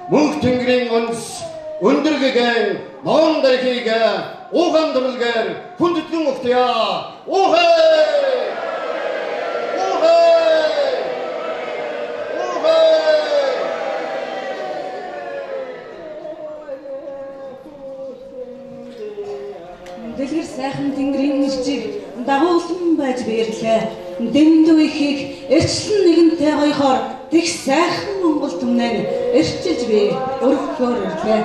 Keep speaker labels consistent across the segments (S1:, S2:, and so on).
S1: мөнх тэнгэрийн үнс өндөргөгэн ноон дэрхийг ууган дөрөлгөр хүндэтгэн өгтөё. Уухай! Уухай! Уухай!
S2: Дэлгэр сайхан тэнгэрийн нэрчиг дагуулсан байж биерлээ. Дэндүү ихийг эрчлэн нэгэнтэй гоёхоор тэгш сайхан Монгол түмнээ эрчилж би өргөхөөр ирлээ.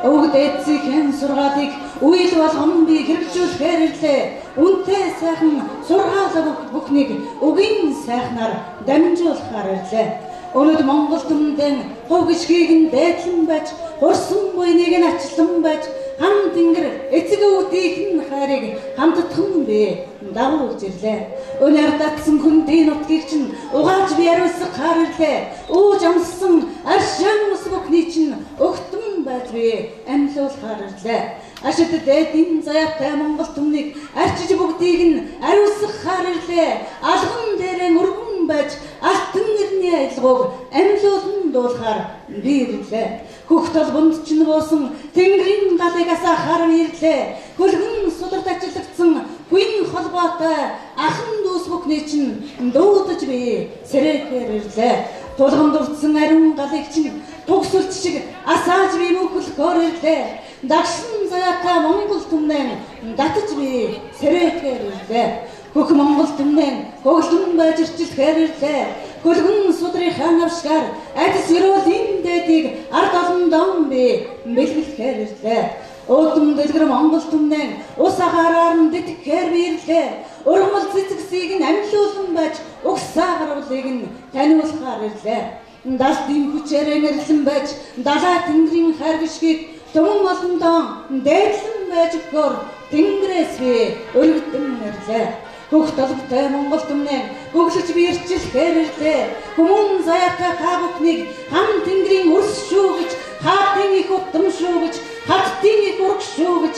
S2: Өвгд эцсийн сургаалыг үйл болгон би хэрэгжүүлэхээр ирлээ. Үнтэй сайхан сургаал бүхнийг үгийн сайхнаар дамжуулахаар ирлээ. Өнөөдөр Монгол түмэндээ хов гიშгийг нь дайдлан байж, хурсан буйныг нь ачлан байж, хам тэнгэр эцэг өвдийнх нь хайрыг хамтдхан би дагуулж ирлээ. Өнөр татсан хүндийн нутгийг чинь угааж би ариусгахаар ирлээ. Ууж амссан аршин ус бүхний чинь өгтөн байж би амьлуулахаар ирлээ. Ашид дээдийн заяатай Монгол түмнийг арчиж бүгдийг нь ариусгахаар ирлээ. Алган дээрээ өргөн байж алтан нэрний аялгауг амьлуулан дуулахаар би ирлээ. Хөх толгонд чинь буусан тэнгэрийн галыг асаахаар ирлээ. Хөлгөн сударт ажиллагдсан хүн холбоотой ахан дүүс бүхний чинь дуудаж би сэрээхээр ирлээ. Тулгамд урдсан ариун галыг чинь тугсулч шиг асааж би мөнхөлөхөөр ирлээ. Дагшин заяатай Монгол түмнээ татаж би сэрээхээр ирлээ. Хөх Монгол түмнээ хөглөн байж ирчилэхээр ирлээ. Хөлгөн судрынхаа навшгаар адис өрөөлийн дээдийг ард олон дом би бэлгэлэхээр ирлээ. Өөдөн дэлгэр Монгол түмнээ ус агаараар нь дэтгэхээр би ирлээ. Ургамал цэцгсийг нь амьлуулан байж угсаа гаргалыг нь таниулахаар ирлээ. Далдын хүчээрээ нэрлэн байж далай тэнгэрийн хайр гიშгийг түмэн олондоо дээдлэн байж өгөхөөр тэнгэрээс би өргөдөн ирлээ. Хөх толготой Монгол түмнээ хөглөж би ирчилэхээр ирлээ. Хүмүүн заяатай та бүхнийг хам тэнгэрийн өрс шүү гэж, хаатын их утам шүү гэж, хаттын их ураг шүү гэж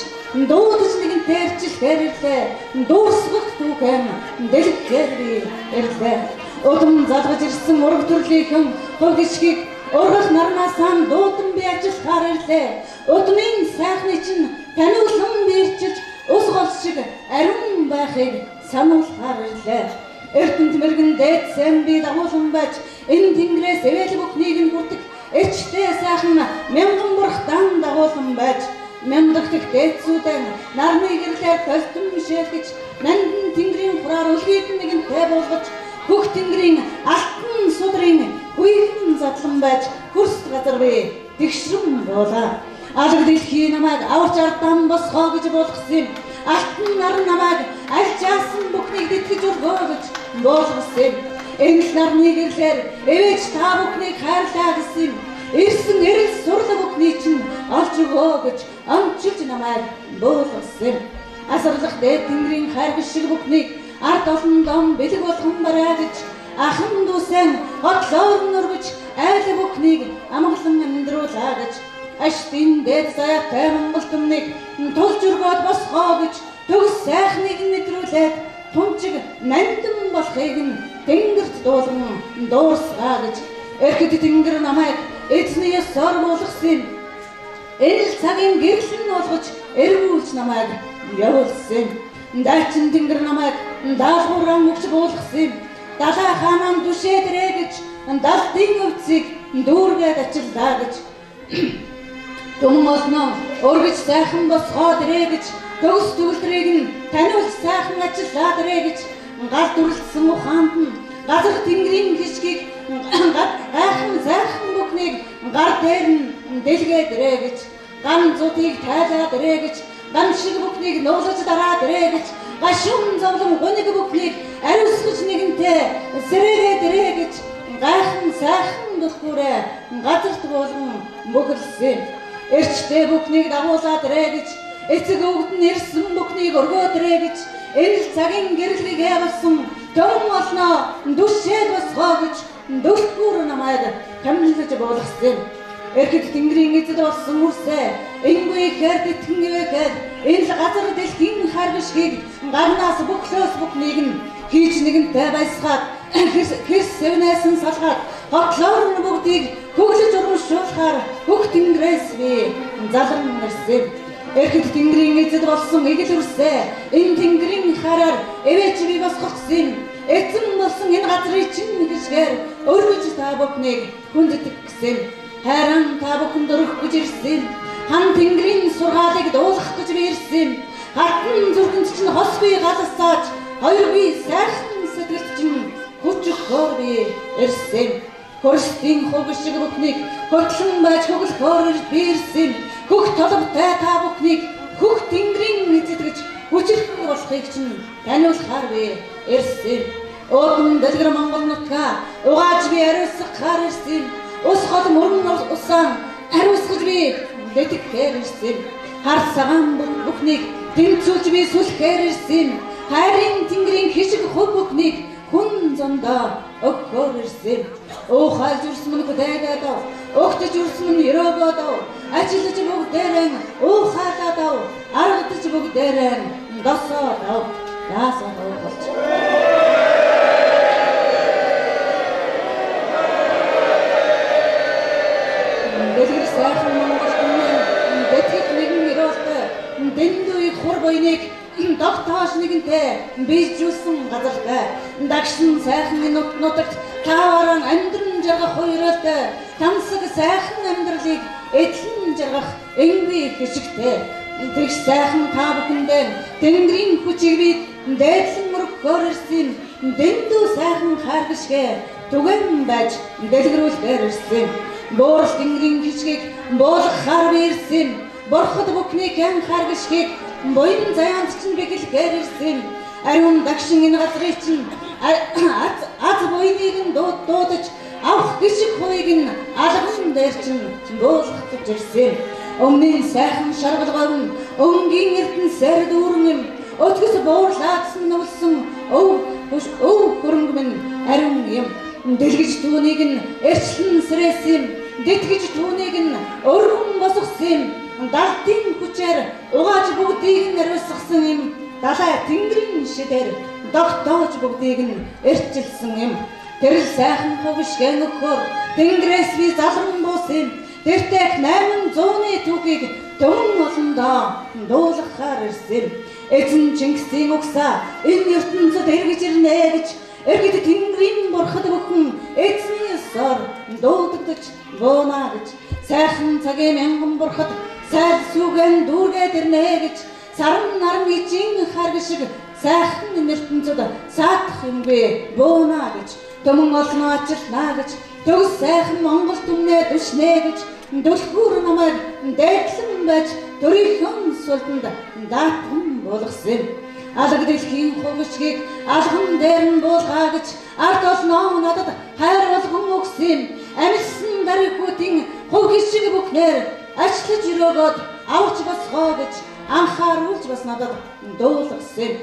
S2: дуудаж нэгэнтэй ирчилэхээр ирлээ. Дуусгах түүхэн дэлгэхээр би ирлээ. Удам залгаж ирсэн ураг төрлийнхэн хов гიშгийг ургах нарнаасаа дуудан би ажиллахаар ирлээ. Удмын сайхны чинь таниулан би ирчилж ус гол шиг ариун байхыг сануулахаар ирлээ. Эрдэнэт мэргэн дээд сайн би дагуулан байж энэ тэнгэрээс эвэл бүхнийг нь хүрдэг эчтэй сайхан мянган бурхтан дагуулан байж мянгадах дээдсүүдэн нарны гэрлээр толтон мишэлгэж нандин тэнгэрийн хураар үлгээд нэгэнтэй болгож хөх тэнгэрийн алтан судрын хүйтэн задлан байж хөрс газар би тэгшрэн буулаа. Алг дэлхий намайг аварч ардам босгоо гэж болгосон юм. Алтан нар намайг аль жаасан бүхнийг дэтгэж өргөө гэж болгосон юм. Энэ л нарны гэрлээр эвэж та бүхнийг хайрлаа гэсэн юм. Ирсэн эрэл сурлаг бүхний чинь олж өгөө гэж амчилж намайг болгосон юм. Асарлах дээд тэнгэрийн хайр гიშиг бүхнийг ард олон дом бэлэг болгон барай гэж ахан дүүсэн хотлоор нөргөж айл бүхнийг амгалан амьдруулаа гэж аштын дээд заяатай Монгол түмнийг тулж өргөөд босгоо гэж төгс сайхныг мэдрүүлээд тунчиг нандин болохыг нь тэнгэрт дуулан дуусгаа гэж эрхэд тэнгэр намайг эзний ёсоор болгосон юм. Энэ л цагийн гэрлэн болгож эргүүлж намайг явуулсан юм. Дайчин тэнгэр намайг даалгавраа өгч болгосон юм. Далай хаанаа дүшээдрээ гэж далдын өвцийг дүүргээд ачиллаа гэж түмэн олноо өргөж сайхан босгоод ирээ гэж төгс төгөлдрийг нь таниулж сайхан ажиллаад ирээ гэж гал дүрлсэн ухаанд нь газар тэнгэрийн гიშгийг гайхан сайхан бүхнийг гар дээр нь дэлгээд ирээ гэж ган зуудыг тайлаад ирээ гэж ган шиг бүхнийг нуулж дараад ирээ гэж гашуун зовлон гуниг бүхнийг ариусгаж нэгэнтэй сэрээгээд ирээ гэж гайхан сайхан дөхөрөө газарт болгон бөхөлсөн. Эрчтэй бүхнийг дагуулаад ирээ гэж эцэг өвгд нь ирсэн бүхнийг өргөөд ирээ гэж энэ л цагийн гэрлийг явуулсан töм олноо дүшээд босгоо гэж дөлхөр намайг хамлаж болгосон. Эрхэд тэнгэрийн эзэд болсон үрсээ энгүй ихээр тэтгэн ихээр энэ л газар дэлхийн хайр гიშгийг гарнаас бүхлөөс бүхнийг нь хийж нэгэнтэй байсгаад хэрс сэвнээсэн салгаад хотлоор нь бүгдийг хөглөж урмш ууршуулахаар бүх тэнгэрээс би залан ирсэн. Эрхэд тэнгэрийн эзэд болсон эгэл үрсээ энэ тэнгэрийн хараар эвэж би босгосон. Эзэн болсон энэ газрыг чинь гисгээр өргөж та бүхнийг хүндэтгэх гэсэн. Хайран та бүхэнд өргөх гэж ирсэн. Хан тэнгэрийн сургаалыг дуулгах гэж би ирсэн. Хатан зүрхэнд чинь хос би галсааж хоёр би сайхан сэтгэлд чинь хүч өгөхөөр би ирсэн. Хөрсдийн хөвг шиг бүхнийг хөтлөн байж хөглөхөөр би ирсэн. Хөх толготой та бүхнийг хөх тэнгэрийн эзэд гэж хүчрэх болохыг чинь таниулахаар би ирсэн. Өөдөн дэлгэр Монгол нутгаа угааж би ариусгахаар ирсэн. Ус хол мөрөн усаан ариусгаж би лэтгэхээр ирсэн. Хар цагаан бүхнийг тэмцүүлж би сүлхээр ирсэн. Хайрын тэнгэрийн хишиг хөв бүхнийг хүн зондоо өгөхөөр ирсэн. Уухайлж үрсэн мөн хөдөөдөө өгтөж үрсэн мөн өрөөгөөдөө ажиллаж бүгдээрэн уухайлаадөө аргадж бүгдээрэн досоодөө яасаа болж дэлгэр сайхан Монгол түмэн дэтгэх нэгэн өрөөлтөй дэндүү их хур бойныг догтоош нэгэнтэй бийжүүлсэн газартай дагшин сайхан нутагт тааваран амьдран жаргах хоёролтой тансаг сайхан амьдралыг эдлэн жаргах энгийн хишигтэй тэгш сайхан та бүхэндээ тэнгэрийн хүчийг би дээдлэн мөрөхөөр ирсэн. Дэндүү сайхан хайр гიშгэ түгэн байж дэлгэрүүлэхээр ирсэн. Боорл тэнгэрийн хишгийг буулгахаар би ирсэн. Борход бүхний хэн хайр гიშгийг боин заяанч чинь бэглэхээр ирсэн. Ариун дагшин энэ газрыг чинь аз боиныг нь дуудаж авах гიშг хувийг нь алган дээр чинь буулгах гэж ирсэн. Өмнө сайхан шаргалгав өнгийн эрдэнсээр дүүрэн өтгөс буурлаадсан нүлсэн өв хөрөнгөмн ариун юм. Дэлгэж түүнийг нь эрчлэн сэрээсэн. Дэтгэж түүнийг нь өргөн босгосон. Далтын хүчээр угааж бүгдийг нь ариусгасан юм. Далай тэнгэрийн шидээр догтоож бүгдийг нь эрчилсэн юм. Тэрл сайхан хөвшгэн өгөхөөр тэнгэрээс би залран буусан. Тэртэх 800-ны түүхийг төмөн олондоо дуулгахаар ирсэн. Эзэн Чингисийн угсаа энэ ертөнцид эргэж ирнэ гэж эргэд тэнгэрийн бурхад бүхэн эзний ёсоор дуудагдаж боона гэж сайхан цагийн мянган бурхад сайд сүгэн дүүргээд ирнэ гэж саран наран ижин хар шиг сайхан ертөнцид саатах юмгүй боона гэж төмөн олноо ачилнаа гэж төгс сайхан Монгол түмнээ түшнэ гэж дүлхүүр намайг дээдлэн байж төрийнхэн султанд даатан болгосон. Алга дэлхийн хөвшгийг алган дээр нь буулгаа гэж ард олноо надад хайр болгон өгсөн. Амьдсан дарихуудын хөв шиг бүхнээр ачлаж өрөөгөөд авч босгоо гэж анхааруулж бас надад дуулгасан.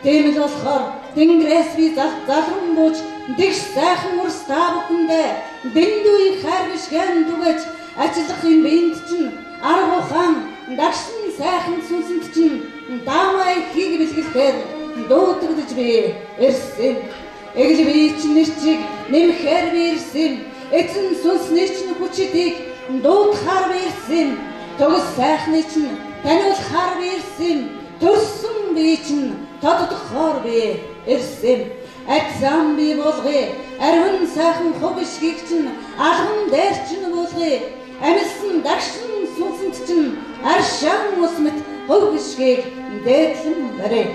S2: Тийм л болохоор тэнгэрээс би залран бууж дэгш сайхан урс та бүхэндээ дэндүү их хайр гიშгэн түгэж ажиллахын биенд чинь арга ухаан дагшин сайхан сүнсэнд чинь даамай хийг бэлгэлээр дуудагдж би ирсэн. Эгэл би чинь нэрчиг нэмэхээр би ирсэн. Эзэн сүнсний чинь хүчидийг дуудахаар би ирсэн. Төгс сайхны чинь таниулахаар би ирсэн. Төрсөн би чинь тоддохоор би ирсэн. Атсан би болгоё ариун сайхан хөвшгийг чинь алган дээр чинь болгоё. Амьдсан дагшин сүнсэнд чинь аршаан усмэт хөвшгийг дээдлэн барь.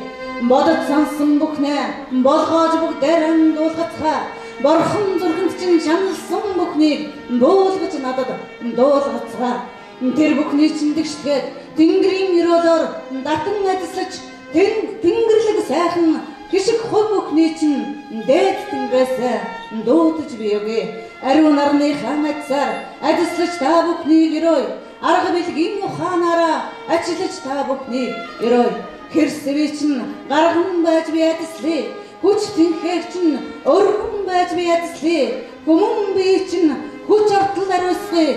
S2: Бодод сансан бүхнээ болгоож бүгдээрэн дуулгацгаа. Борхон зүрхэнд чинь шаналсан бүхнийг буулгаж надад дуулгацгаа. Тэр бүхний чинь дэгшгээд тэнгэрийн өрөөлөөр датан ажиллаж тэнгэрлэг сайхан хишиг хөв бүхний чинь дээд тэнгэрээс дуудаж би өгье. Ариун нарны хамацаар ажиллаж та бүхнийг өрөөй. Арга бэлгийн ухаанаараа ажиллаж та бүхнийг өрөөй. Хэрсвэ чинь гарган байж би ажиллая. Хүч тэнхэг чинь өргөн байж би ажиллая. Хүмүүн би чинь хүч ортол ариусгая.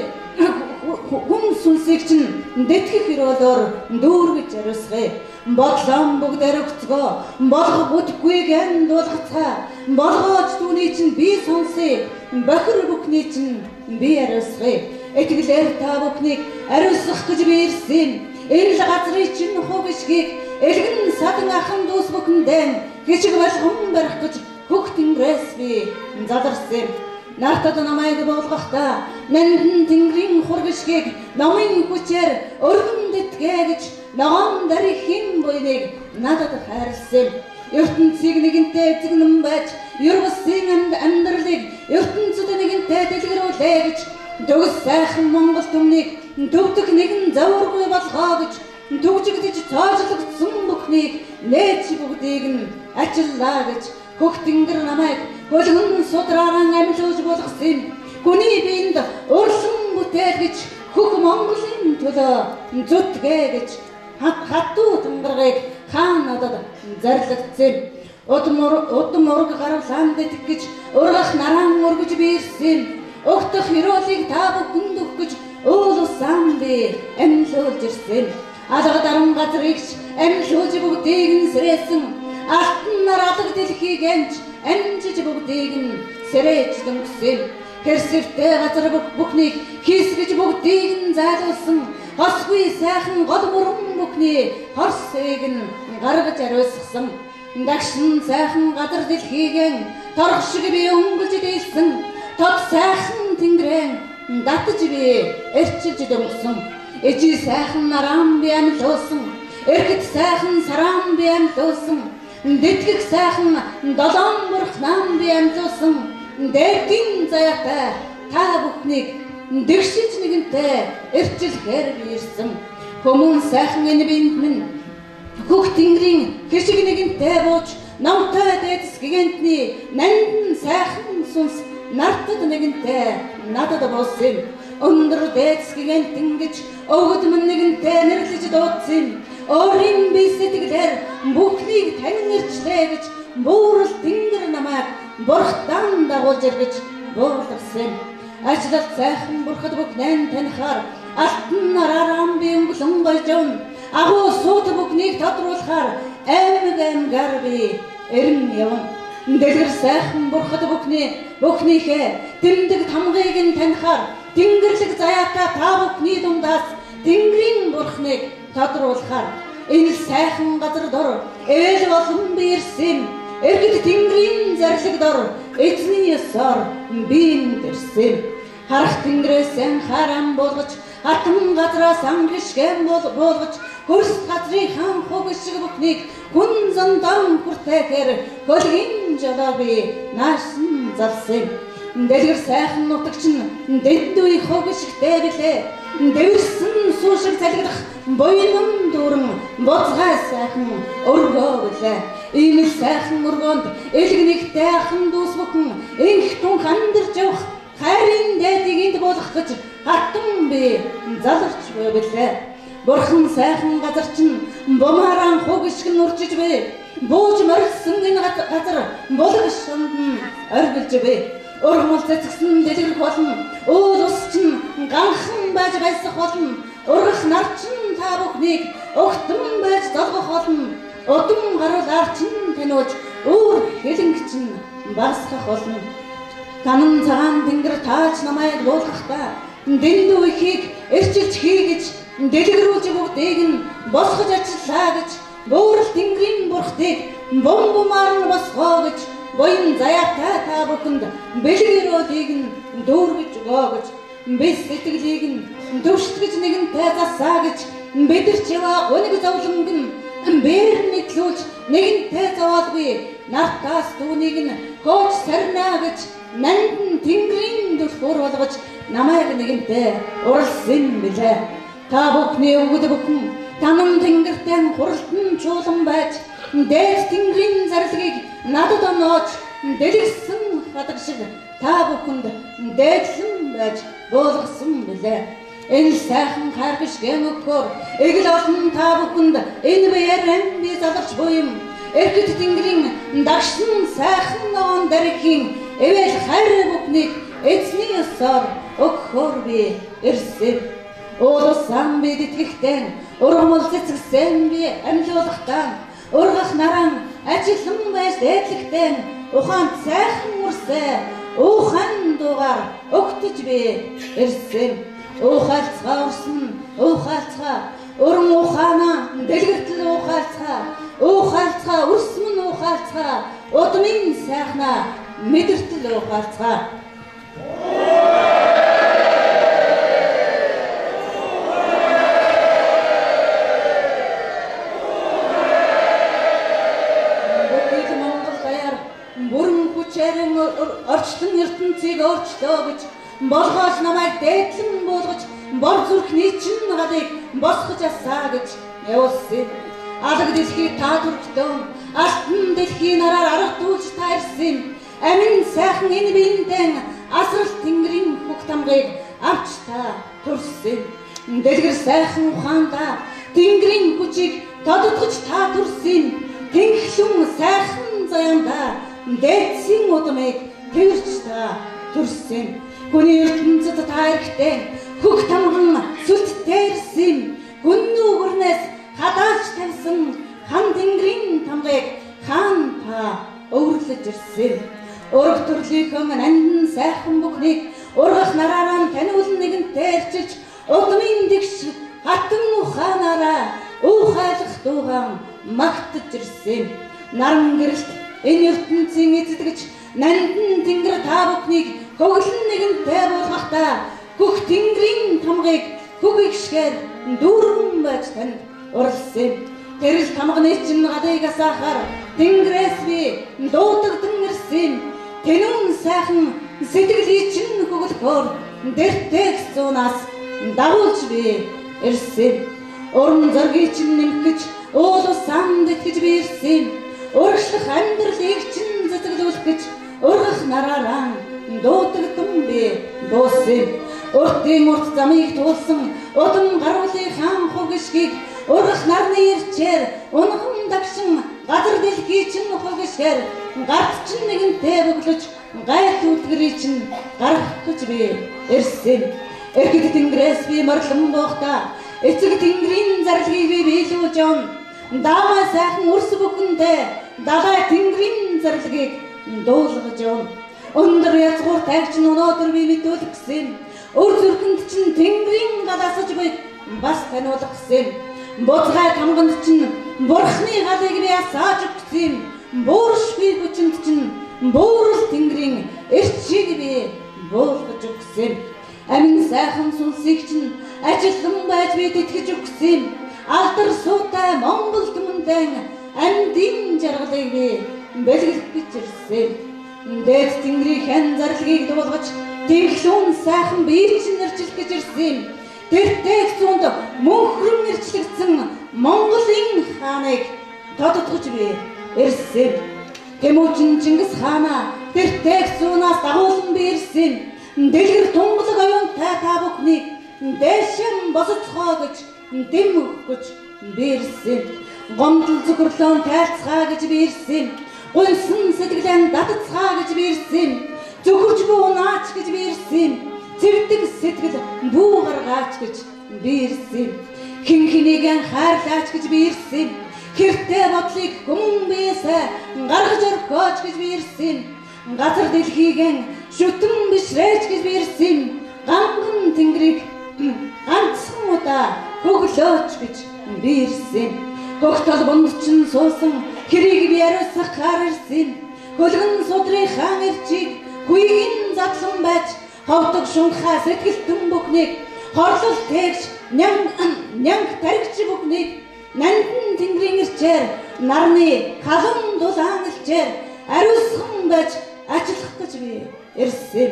S2: Хүн сүнсийг чинь дэтгэх өрөөлөөр дүүргэж ариусгая. Бодлон бүгдээр өгцгөө. Болгох бүдгүйг дуулгацгаа. Болгоож түүний чинь би сонсъё. Бохир бүхний чинь би ариусгая. итгэлээр та бүхнийг ариусгах гэж би ирсэн. Энэ л газрын чинь хөг ишгийг элгэн садан ахын дүүс бүхэндээ хичиг болгон барих гэж хөх тэнгэрээс би задарсан. Нартад намайг болгохдоо нандин тэнгэрийн хургишгийг намын хүчээр өргөндэтгээ гэж ногоон дарихийн буйныг надад хайрлсан. ертөнцийг нэгэнтэй эзэгнэн байж ер бусын амьдралыг ертөнцид нэгэнтэй дэлгэрүүлээ гэж төгс сайхан Монгол түмнийг төвдөх нэгэн заваргүй болгоо гэж төгжигдэж цаажлагдсан бүхнийг нээж бүгдийг нь ачиллаа гэж хөх тэнгэр намайг хөлгөн судрааран амьлуулж болгосон. Хүний биед урсан бүтээл гэж хөх Монголын төлөө зүтгээ гэж хатуу тэмбэргийг хаан надад зарлагдсан. Удам ураг гарвлаанд итгэж ургах наран ургаж биирсэн. Өгтөх хөрөөлийг та бүхэнд өгөх гэж уул усан би амьлуулж ирсэн. Алга даран газрыг амьлуулж бүгдийг нь сэрээсэн. Алтан нар алга дэлхийг амжиж бүгдийг нь сэрээж дөнгөсөн. Хэрсэртэй газар бүхнийг хийсгэж бүгдийг нь зайлуулсан. Хосгүй сайхан гол бүрэн бүхний хорсыг нь гаргаж ариусгасан. Дагшин сайхан газар дэлхийг торох шиг би өнгөж дийсэн. Тод сайхан тэнгэрэн татж би эрчилж дөнгөсөн. Эжи сайхан наран би амьлуулсан. Эргэт сайхан саран би амьлуулсан. Дэтгэх сайхан долоон бурхнан би амьлуулсан. Дэргийн заяатай та бүхнийг дэгшиж нэгэнтэй эрчилгээр би ирсэн. Хүмүүн сайхан энэ бинд минь хөх тэнгэрийн хишиг нэгэнтэй бууж намтай дэдс гигантны нандин сайхан сүнс нартад нэгэнтэй надад буусан. Өндөр дэдс гигантин гэж өгд мөн нэгэнтэй нэрлэж дуудсан. Өөрийн би сэтгэлээр бүхнийг тань ирчлээ гэж буурал тэнгэр намайг бурхтан дагуулж иргэж буулгасан. Ажлал сайхан бурхад бүхнэн танихаар алтан нарааран би өнгөлөн гойжон. Агуу суут бүхнийг тодруулахаар аймгаар би эрен явна. Дэлгэр сайхан бурхад бүхнийхээ тэмдэг тамгыг нь танихаар тэнгэрлэг заяатаа та бүхний дундаас тэнгэрийн бурхныг тодруулахаар энэ сайхан газар дор ээл болон би ирсэн. Эргэд тэнгэрийн зарлаг дор эзний ёсоор би ирсэн. Харах тэнгэрээс харам болгож хатан газраас ангишгэн болгож хөрс газрын хаан хог шиг бүхнийг хүн зандан хүртэхээр хөлгийн жолоо би наасан залсан. Дэлгэр сайхан нутагч нь дэндүү их хог шигтэй билээ. Дэвэрсэн суушиг залгидах буйнам дүүрэн боцгай сайхан өргөө билээ. Ийм сайхан өргөөнд элгэнэгтэй ахын дүүс бүхэн инх тун хандарч явах хайрын дайдыг энд болох гэж хатан би заларч байлаа. Бурхан сайхан газар чинь бомаран хуг шиг нурчиж бай. Бууж морилсан энэ газар болгож шандн оргилж бай. Ургамал цэцгсэн дэлгэрэх болно. Уул ус чинь ганхан байж байсах болно. Ургах нар чинь та бүхнийг огтон байж золгох болно. Удам гаруулаар чинь таниуж өөр хэлэнг чинь басгах болно. Танан цагаан тэнгэр тааж намайг буулгахдаа дэндүү ихийг эрчилж хийгэж дэлгэрүүлж бүгдийг нь босгож ажиллаа гэж буурал тэнгэрийн бурхтыг бомбомаар нь босгоо гэж буян заяатай та бүхэнд бэлгэрүүдийг нь дүүргэж өгөө гэж бис сэтгэлийг нь төвшөлгөж нэгэнтэй засаа гэж бидэрч яваа өнөг зовлонг нь бээр нэтлүүлж нэгэнтэй зовоолгүй нартаас түүнийг нь хооч сарнаа гэж нандин тэнгэрийн түлхүүр болгож намайг нэгэнтэй уралсан билээ. Та бүхний өгд бүхэн танам тэнгэртэй хуралдан чуулан байж дээд тэнгэрийн зарлагыг надад оноож дэлгэсэн хадаг шиг та бүхэнд дээдлэн байж буулгасан билээ. Энэ сайхан хайргашгэн өгөхөөр эгэл олон та бүхэнд энэ баяран би заларч буйм. Эргэд тэнгэрийн дагшин сайхан ногоон дарихийн эвэл хайр бүхнийг эзний ёсоор өгөхөөр би ирсэн. Уулсан би итгэхтэн ургамал цэцгсэн би амьлуулахдаа ургах наран ажиллан байж дээдлэгтэн ухаан сайхан мөрсөө ухаан дугаар өгтөж би ирсэн. ухаалцгаа урсан ухаалцгаа уран ухаана дэлгэртэл ухаалцгаа өрсмөн ухаалцгаа удмын сайхна мэдэртэл ухаалцгаа орчлон ертөнцийг өөрчлөө гэж болгоож намайг дээдлэн буулгаж бор зүрхний чин гадыг босгож асаа гэж явуулсан. Алаг дэлхий та түргтөн алтан дэлхийн нараар аргадуулж та ирсэн. Амин сайхан энэ биендэн асрал тэнгэрийн бүх тамгыг авч та төрсөн. Дэлгэр сайхан ухаанда тэнгэрийн хүчийг тодотгож та төрсөн. Тэнхлэн сайхан заяанда дээдсийн удмыг тэрч та төрсөн. Хүний ертөнцид та эрэхтэй хөх тамган сүлттэй ирсэн. Гүн нүгэрнээс хадаач тавьсан хан тэнгэрийн тамгыг хаан та өвөрлөж ирсэн. Ураг төрлийнхөө нандин сайхан бүхнийг ургах нараараа таниулан нэгэнтэй ирчиж удмын дэгш хатан ухаанаараа ухайлах дуугаан магтаж ирсэн. Наран гэрэлт энэ ертөнцийн эзэдгэж нандин тэнгэр та бүхнийг хөглөн нэгэнтэй болгохдаа хөх тэнгэрийн тамгыг хөг игшгээр дүүрэн байж танд уралсан. Тэрл тамганы чин гадыг асаахаар тэнгэрээс би дуудагдсан ирсэн. Тэнүүн сайхан сэтгэлийн чин хөглөхөөр дэртэйг зуунаас дагуулж би ирсэн. Уран зоргийг чин нэмгэж уул усанд итгэж би ирсэн. Урагшлах амьдралыг чин зэтгэлүүлэх гэж ургах нараараа дуудагдсан би дууссан. Уртын урт замыг туулсан удам гаруулын хаан хугшгийг ургах нарны ирчээр унхан дагшин газар дэлхий чин хугшгээр гарт чин нэгэнтэй бөглөж гайт үлгэрий чин гарах гэж би ирсэн. Эрхэг тэнгэрээс би морлон бохдаа эцэг тэнгэрийн зарлагыг би биелүүлж он даамаа сайхан өрс бүхэндээ далай тэнгэрийн зарлагыг дуулгаж он өндөр язгуур тагч өнөөдөр би мэдүүлэх гэсэн өр зүрхэнд чин тэнгэрийн гадаасаж буй бас таниулах гэсэн боцгай тамганд чин бурхны галыг би асааж өгсөн бууршгүй хүчинд чин буурал тэнгэрийн эрчийг би буулгаж өгсөн. Амин сайхан сүнсийг чин ажилтан байж би тэтгэж өгсөн. Алдар суутай Монгол түмэндэн амьдын жаргалыг би бэлгэлэх гэж ирсэн. Дээд тэнгэрийн хэн зарлагыг дуулгаж тэнхлүүн сайхан биечин нэрчлэх гэж ирсэн. Тэртэйг зүүнд мөнхрөн нэрчлэгдсэн Монголын хааныг тодотгож би ирсэн. Тэмүүжин Чингис хаана тэртэйг зүүнаас дагуулсан би ирсэн. Дэлгэр тунгалаг оюунтай та бүхнийг дээшэн босоцгоо гэж дэм өгөх гэж би ирсэн. Гомдол зүгэрлөөн тайлцгаа гэж би ирсэн. Гунсан сэтгэлэн датцгаа гэж би ирсэн. Зөвхөрч бүү наач гэж би ирсэн. Цэвдэг сэтгэл бүү гаргаач гэж би ирсэн. Хин хинийгэн хайрлаач гэж би ирсэн. Хэртэй бодлыг хүмүүн биесээ гаргаж орхооч гэж би ирсэн. Газар дэлхийгэн шүтэн бишрээч гэж би ирсэн. Ганган тэнгэрийг ганцхан удаа хөглөөч гэж би ирсэн. Хогтол бонд чин суусан хэрийг би ариусгах хаар ирсэн. Хөлгөн судрын хаан ирчийг хүйгэн задлан байж ховдог шунхаа сэтгэлтэн бүхнийг хорлол тэгж нянг таригч бүхнийг нандин тэнгэрийн ирчээр нарны халуун дулаан ирчээр ариусган байж ажиллах гэж би ирсэн.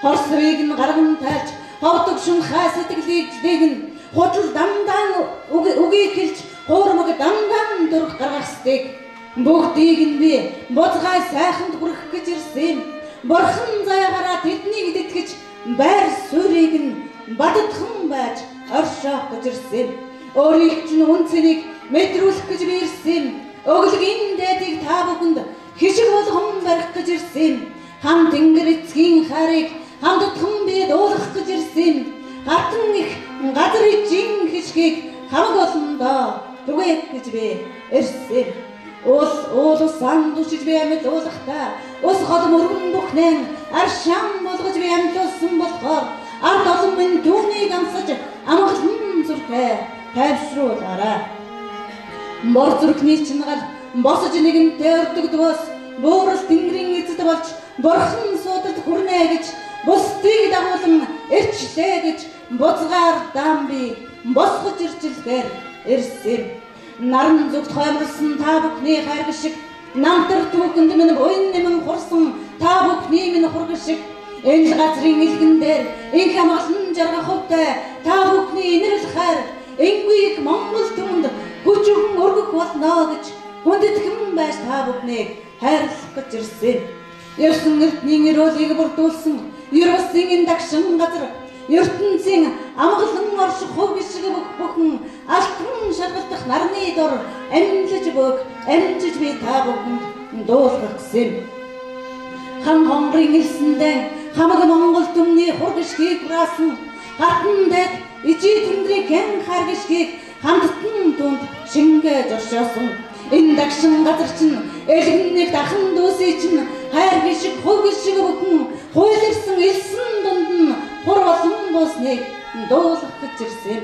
S2: Хорсвыг нь гарган тайлж ховдог шунхаа сэтгэлийг дээгэн худал дамдаан үгийг хэлж хуурмаг дамдаан дөрөх гаргахстыг бүгдийг нь би боцгай сайханд хүрэх гэж ирсэн. Бурхан заяагараа тэднийг итгэж байр суурийг нь баддхан байж оршоох гэж ирсэн. Өөрийг чинь үнцнийг мэдрүүлэх гэж би ирсэн. Өглөгийн дээдийг та бүхэнд хишиг болгон барих гэж ирсэн. Хан тэнгэр эцгийн харийг хамдтхан би дуулах гэж ирсэн. Хатан их газар ижин хишгийг хамаг олондоо түгээх гэж би ирсэн. Уул усан душиж би амьдлуулахдаа ус хол мөргөн бүхнэн аршаан болгож би амьдлуулсан болохоор ард олон минь түүнийг амсаж амгалан зүрхээ тайвшруулаарай. Бор зүрхний чингал босож нэгэнтэй өрдөгдгөөс буурал тэнгэрийн эзэд болж бурхан суудалд хүрнэ гэж бусдыг дагуулan эрчлээ гэж буцгаар дамби босгож ирчилгээр ирсэн. Наран зүгт хойморсон та бүхний хайрг шиг намтар түүхэнд минь буян нэмэн хурсан та бүхний минь хург шиг энэ газрын илгэн дээр инх амгалан жаргах хувтай та бүхний инэрл хайр энгүй их Монгол түмэнд хүчрэн өргөх болно гэж хүндэтгэн байж та бүхнийг хайрлах гэж ирсэн. Ерсөн эрдний өрөөлийг бүрдүүлсэн Ерөөсийн энэ дагшин газар ертөнцийн амгалан орших хөв шиг бүхэн алтан шалгалдах нарны дор амжиж би та бүхэнд дуулгах гэсэн. Хан хонгорын элсэндээ хамаг Монгол түмний хургшгийг хураасан хатандаг ижи тэмдрийг хэн харгшгийг хамттан түнд шингээж оршоосон. Энэ дагшин газар чинь элгэннийг дахин дүүсий чинь хайр гişиг хөв гişиг бүхэн хуйларсан элсэн дунд нь хур олон босныг дуулгах гэж ирсэн.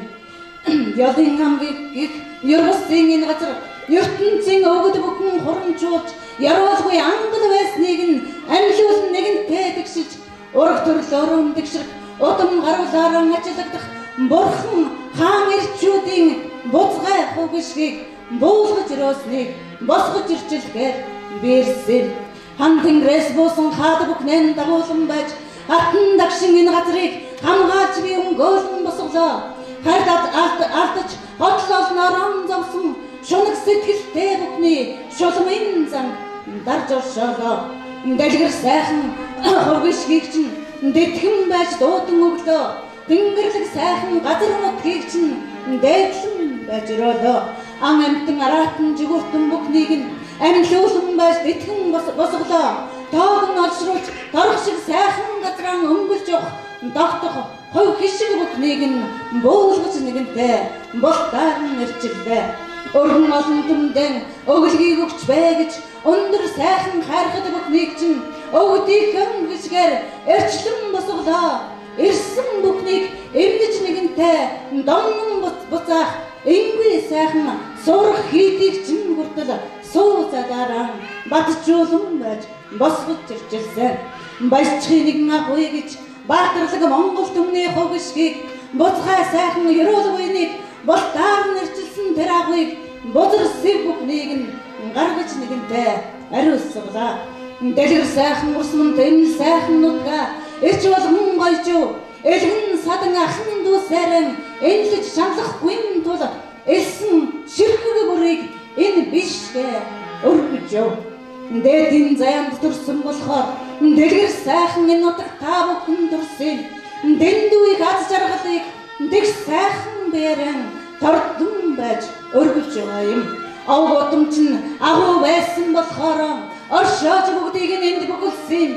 S2: Ялын амгийг Ерөөсийн энэ газар ертөнцийн өгд бүхэн хурамжуулж яруулгүй ангал байсныг нь амьлуулн нэгэнтэй тэгшиж ураг төрлөөр өмдөгшрөх удам гаруулаараа ажиллагдах бурхан хаан ирчүүдийн буцгай хугшгийг буулгаж ирөөснийг босгож ирчилгээр бэрсэн. Хан тэнгэрээс буусан хаад бүхнэн дагуулan байж хатан дагшин энэ газрыг хамгаалж би өнгөөлн босголоо. Хайрт алдаж хотлолноор замсан шунаг сэтгэлтэй бүхний шулмын зам дарж оршоолоо. Дэлгэр сайхан хургшгийг чинь дэтгэн байж дуудан өглөө. Тэнгэрлэг сайхан газар нутгийг чинь дээдлэн байж өрөөлөө. Ан амтан араатан жигүүртэн бүхнийг нь амьлуулан байж дэтгэн босголоо. Тоогн олшруулж торох шиг сайхан газраа өнгөлж явах догтох хов хишиг бүхнийг нь буулгаж нэгэнтэй болтаар нь ирчилээ. Өргөн олон түмдэн өглөгийг өгч бай гэж өндөр сайхан хайрхад бүхнийг чинь өвдийнхэн гисгээр эрчлэн босголоо. Ирсэн бүхнийг эмдэж нэгэнтэй домнон буцаах энгүй сайхан сурах хийдийг чинь хүртэл суу задараа батжуулан байж босгож ирчилсэн. Баячхи нэгэн агуй гэж баатарлаг Монгол түмний хогшгийг буцхай сайхан ерөөлгүйнийг болтаар нэрчилсэн тэр агуйг бузар сэв бүхнийг нь гаргаж нэгэнтэй ариусгалаа. Дэлгэр сайхан урсманд энэ сайхан нутгаа эрч болгон гойжуу элгэн садан ахын дүүсээрэн энлэж шанлахгүй тул элсэн ширхэг бүрийг энэ бишгээ өргөж яв. Дээдийн заяанд төрсөн болохоор дэлгэр сайхан энэ нутаг та бүхэн төрсөн. Дэндүүийг аз жаргалыг дэх сайхан бэрэн тордон байж өргөж байгаа юм. Авготом чинь агуу байсан болохоор оршоож бүгдийг энд бүгэлсэн.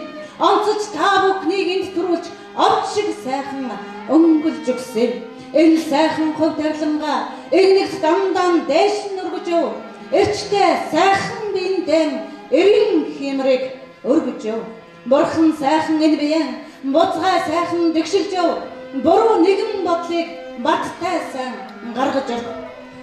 S2: Онцож та бүхнийг энд төрүүлж овч шиг сайхан өнгөлж өгсөн. Энэ сайхан хөв тавилангаа энэгт дамдан дээш нь өргөж өв. Эрчтэй сайхан биендэн эрийн хэмрэг өргөж өв. Бурхан сайхан энэ биеэн буцгай сайхан дэгшилж өв. Буруу нэгэн бодлыг баттай сайн гаргаж өв.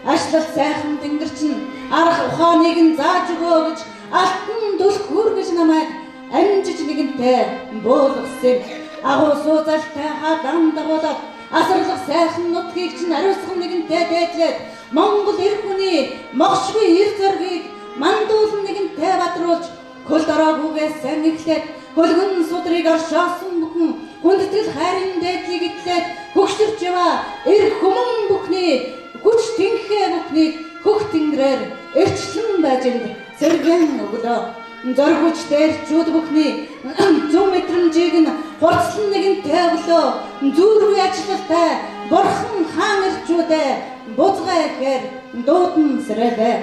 S2: Ашлал сайхан тэнгэрчин арах ухааныг нь зааж өгөө гэж алтан дүлх хүргэж намайг амжиж нэгэнтэй буулгасан. Агуу суузалтай хадан дагуулаад асарлах сайхан нутгийг чинь ариусган нэгэнтэй дээдлээд Монгол эр хүний могшгүй эр зоргийг мандуулан нэгэнтэй бадруулж хөл дороогүй сайн эхлээд хөлгөн судрыг оршоосон бүхэн хүндэтгэл хайрын дээдлийг итлээд хөгшөрч яваа эр хүмүүн бүхний хүч тэнхээ бүхнийг хөх тэнгэрээр эрчлэн байж сэргэн өглөө. Зоргуч дээрчүүд бүхний зүүн мэдрэмжийг нь хурцлан нэгэнтэй өглөө. Зүрхний ажилтай бурхан хаан ирчүүдээ буцгаа ихээр дуудан сэрэлээ.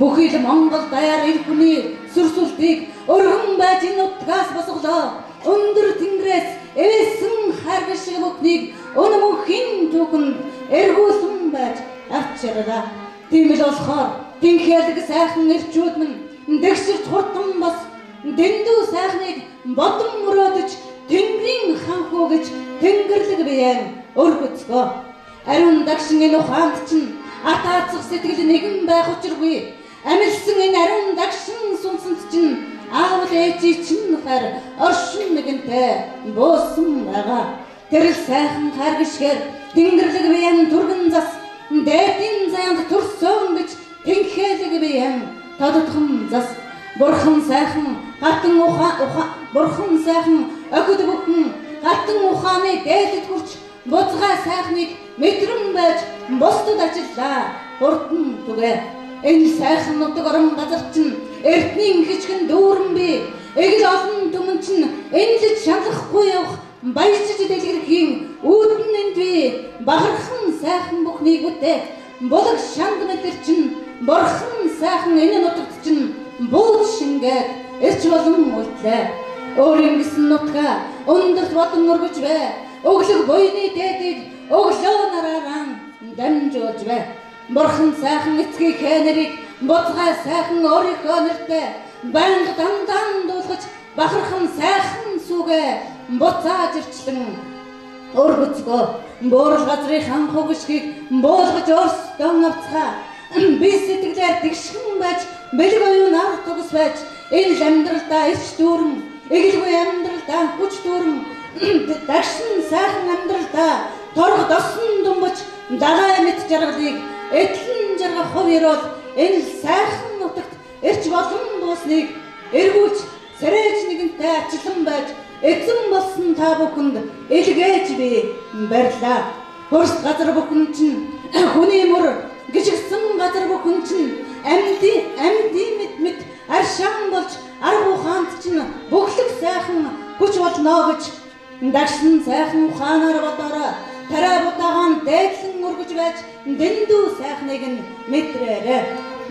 S2: Бүхий л Монгол даяар эр хүний сүрсүлтийг өргөн байж энэ нутгаас босголоо. Өндөр тэнгэрээс эвэсэн хайр шиг бүхнийг өнөмхин түүхэнд эргүүлсэн байж авчирлаа. Тийм л болохоор тэнхээлэг сайхан ирчүүд минь дэгширт хурдан бас дэндүү сайхныг бодон мөрөөдөж Тэнгэрийн ханхуу гэж тэнгэрлэг биеэн өргөцгөө. Ариун дагшин энэ ухаанд чинь атаацах сэтгэл нэгэн байх учиргүй. Амилсан энэ ариун дагшин сүнсэнд чинь аавал ээжи чинь хар оршин нэгэнтэй буусан байгаа. Тэр сайхан хар гიშгээр тэнгэрлэг биеэн түргэн зас дээдийн заянд төрсөн гэж тэнхээлэг биеэн тодотхон зас. Бурхан сайхан хатан бурхан сайхан өгд бүхэн хатан ухааны дээдэд хүрч буцгаа сайхныг мэдрэн байж бусдад ажиллаа. Хурдан түгэ. Энэ сайхан нутаг орон газар чинь эртний хичгэн дүүрэн би. Эгэл олон түмэн чинь энэлж шалахгүй явах баяжж дэлгэрхийн үүдэн энд би бахархан сайхан бүхнийг үтээ. Булаг шанд мэдэр чинь бурхан сайхан энэ нутагт чинь бууд шингээд эрч болон үлдлээ. Өөрийн гэсэн нутгаа өндөрт болон өргөж бай. Өглөг буйны дээдийг өглөө нараараа дамжуулж бай. Бурхан сайхан эцгийг хэнэрийг буцгаа сайхан өөрийнхөө нэртэй байнга дандан дуулгаж бахархан сайхан сүгэ буцааж ирчлэн өргөцгөө. Буурал газрын ханхуу гიშгийг буулгаж өөрсдөө авцгаа. Би сэтгэлээр тэгшхэн байж бэлэг оюун арга тугас байж энэ амьдралдаа ирч дүүрэн эгэлгүй амьдралдаа хүч дүүрэн дагшин сайхан амьдралдаа торго досон думбаж дагаа мэт жаргалыг эдлэн жаргах хувирол энэ сайхан нутагт ирч болон буусныг эргүүлж сэрэж нэгэнтэй арчлан байж эзэн болсон та бүхэнд илгээж би барьлаа. Хурс газар бүхэн чинь хүний мөр гიშгсэн газар бүхэн чинь амьдын мэд аршаан болж арга ухаанд чинь бүхлэг сайхан хүч болно гэж дагшин сайхан ухаанаар бодороо тарай бутагаан дээдлэн өргөж байж дэндүү сайхныг нь мэдрээрээ.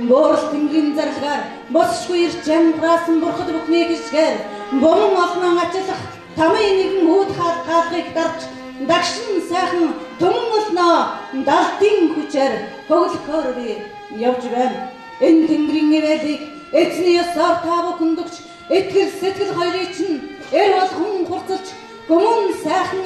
S2: Буурал тэнгэрийн зарлагаар босшгүй ирч амгаасан бурхад бүхний гიშгээр бомон олноо ажиллах тамын нэгэн үүд хаалгыг дарж дагшин сайхан түмэн олноо далдын хүчээр хөглөхөөр би явж байна. Энэ тэнгэрийн нэрэлийг эзний ёсоор та бүхэнд өгч итгэл сэтгэл хоёрыг чинь эр болгон хурцалж гүмэн сайхан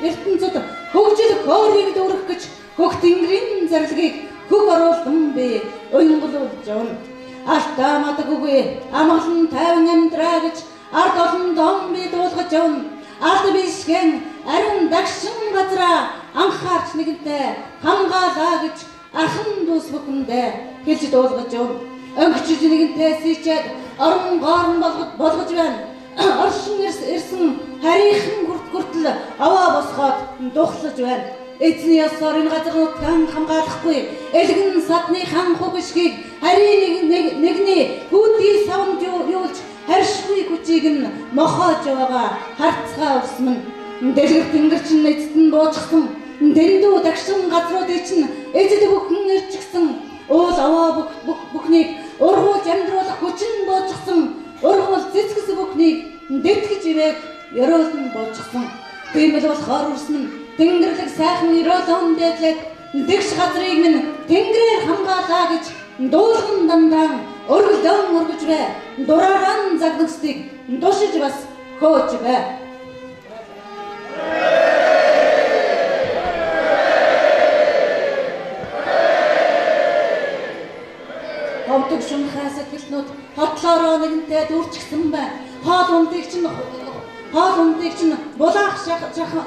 S2: ертөнцөд хөгжил хөөргийг дүүрэх гэж хөх тэнгэрийн зарлагыг хөг оруулсан би уянгуулж явна. Алтаа мадаггүй амгалан тайван амьдраа гэж ард олон дон би дуулгаж явна. Ард бишгэн ариун дагшин газраа анхаарч нэгэнтэй хамгаалаа гэж ахын дүүс бүхэндээ хэлж дуулгаж явна. Өнгөчж нэгэнтэй сийчээд орон гоорн болгож байна. Оршин ирсэн харийнхан хүртэл аваа босгоод духлаж байна. Эзний ёсоор энэ газар нутгаан хамгаалахгүй элгэн садны ханхуу гიშгийг харийн нэгний хүүдий савнд юулж харшгүй хүчийг нь мохоож байгаа харцгаа усман. Дэлгэр тэнгэр чинь эцэд нь буучсан дэндүү дагшин газруудыг чинь эзэд бүхэн ирчихсэн уул аваа бүхнийг ургуулж амьдруулах хүчин буучсан ургуул цэцгэс бүхнийг дэтгэж ивэг ёроолн буучсан. Тийм л болохоор үрсэн тэнгэрлэг сайхан ёроолон дэглээд дэгш газрыг минь тэнгэрээр хамгаалаа гэж дуулган дандаа өргөлөн өргөж бай. Дурааран загнагсдыг душиж бас хөөж бай. Ховдөг шунхай сэтгэлнүүд хотлоороо нэгэнтэй дүүрчихсэн бай. Хоол ундыг чинь булаах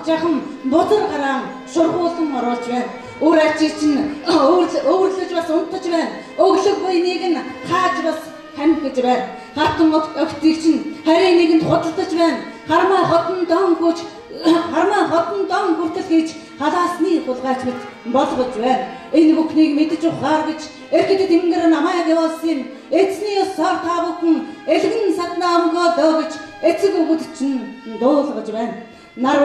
S2: жахан бузар гараан шургуулсан оруулж байна. Үр ачи чинь өвөрлөж бас унтаж байна. Өглөг буйныг нь хааж бас хамхиж байна. Хатан өгтийг чинь харийн нэгэнд худалдаж байна. Хармаа хотон дон хүртэл хийж халаасны хулгайч мэт болгож байна. Энэ бүхнийг мэдж ухаар гэж эргэд тэнгэр намайг явуулсан. Эзний ёсоор та бүхэн элгэн саднаа өмгөөлөө гэж эцэг өгд чинь дуулгаж байна. Нар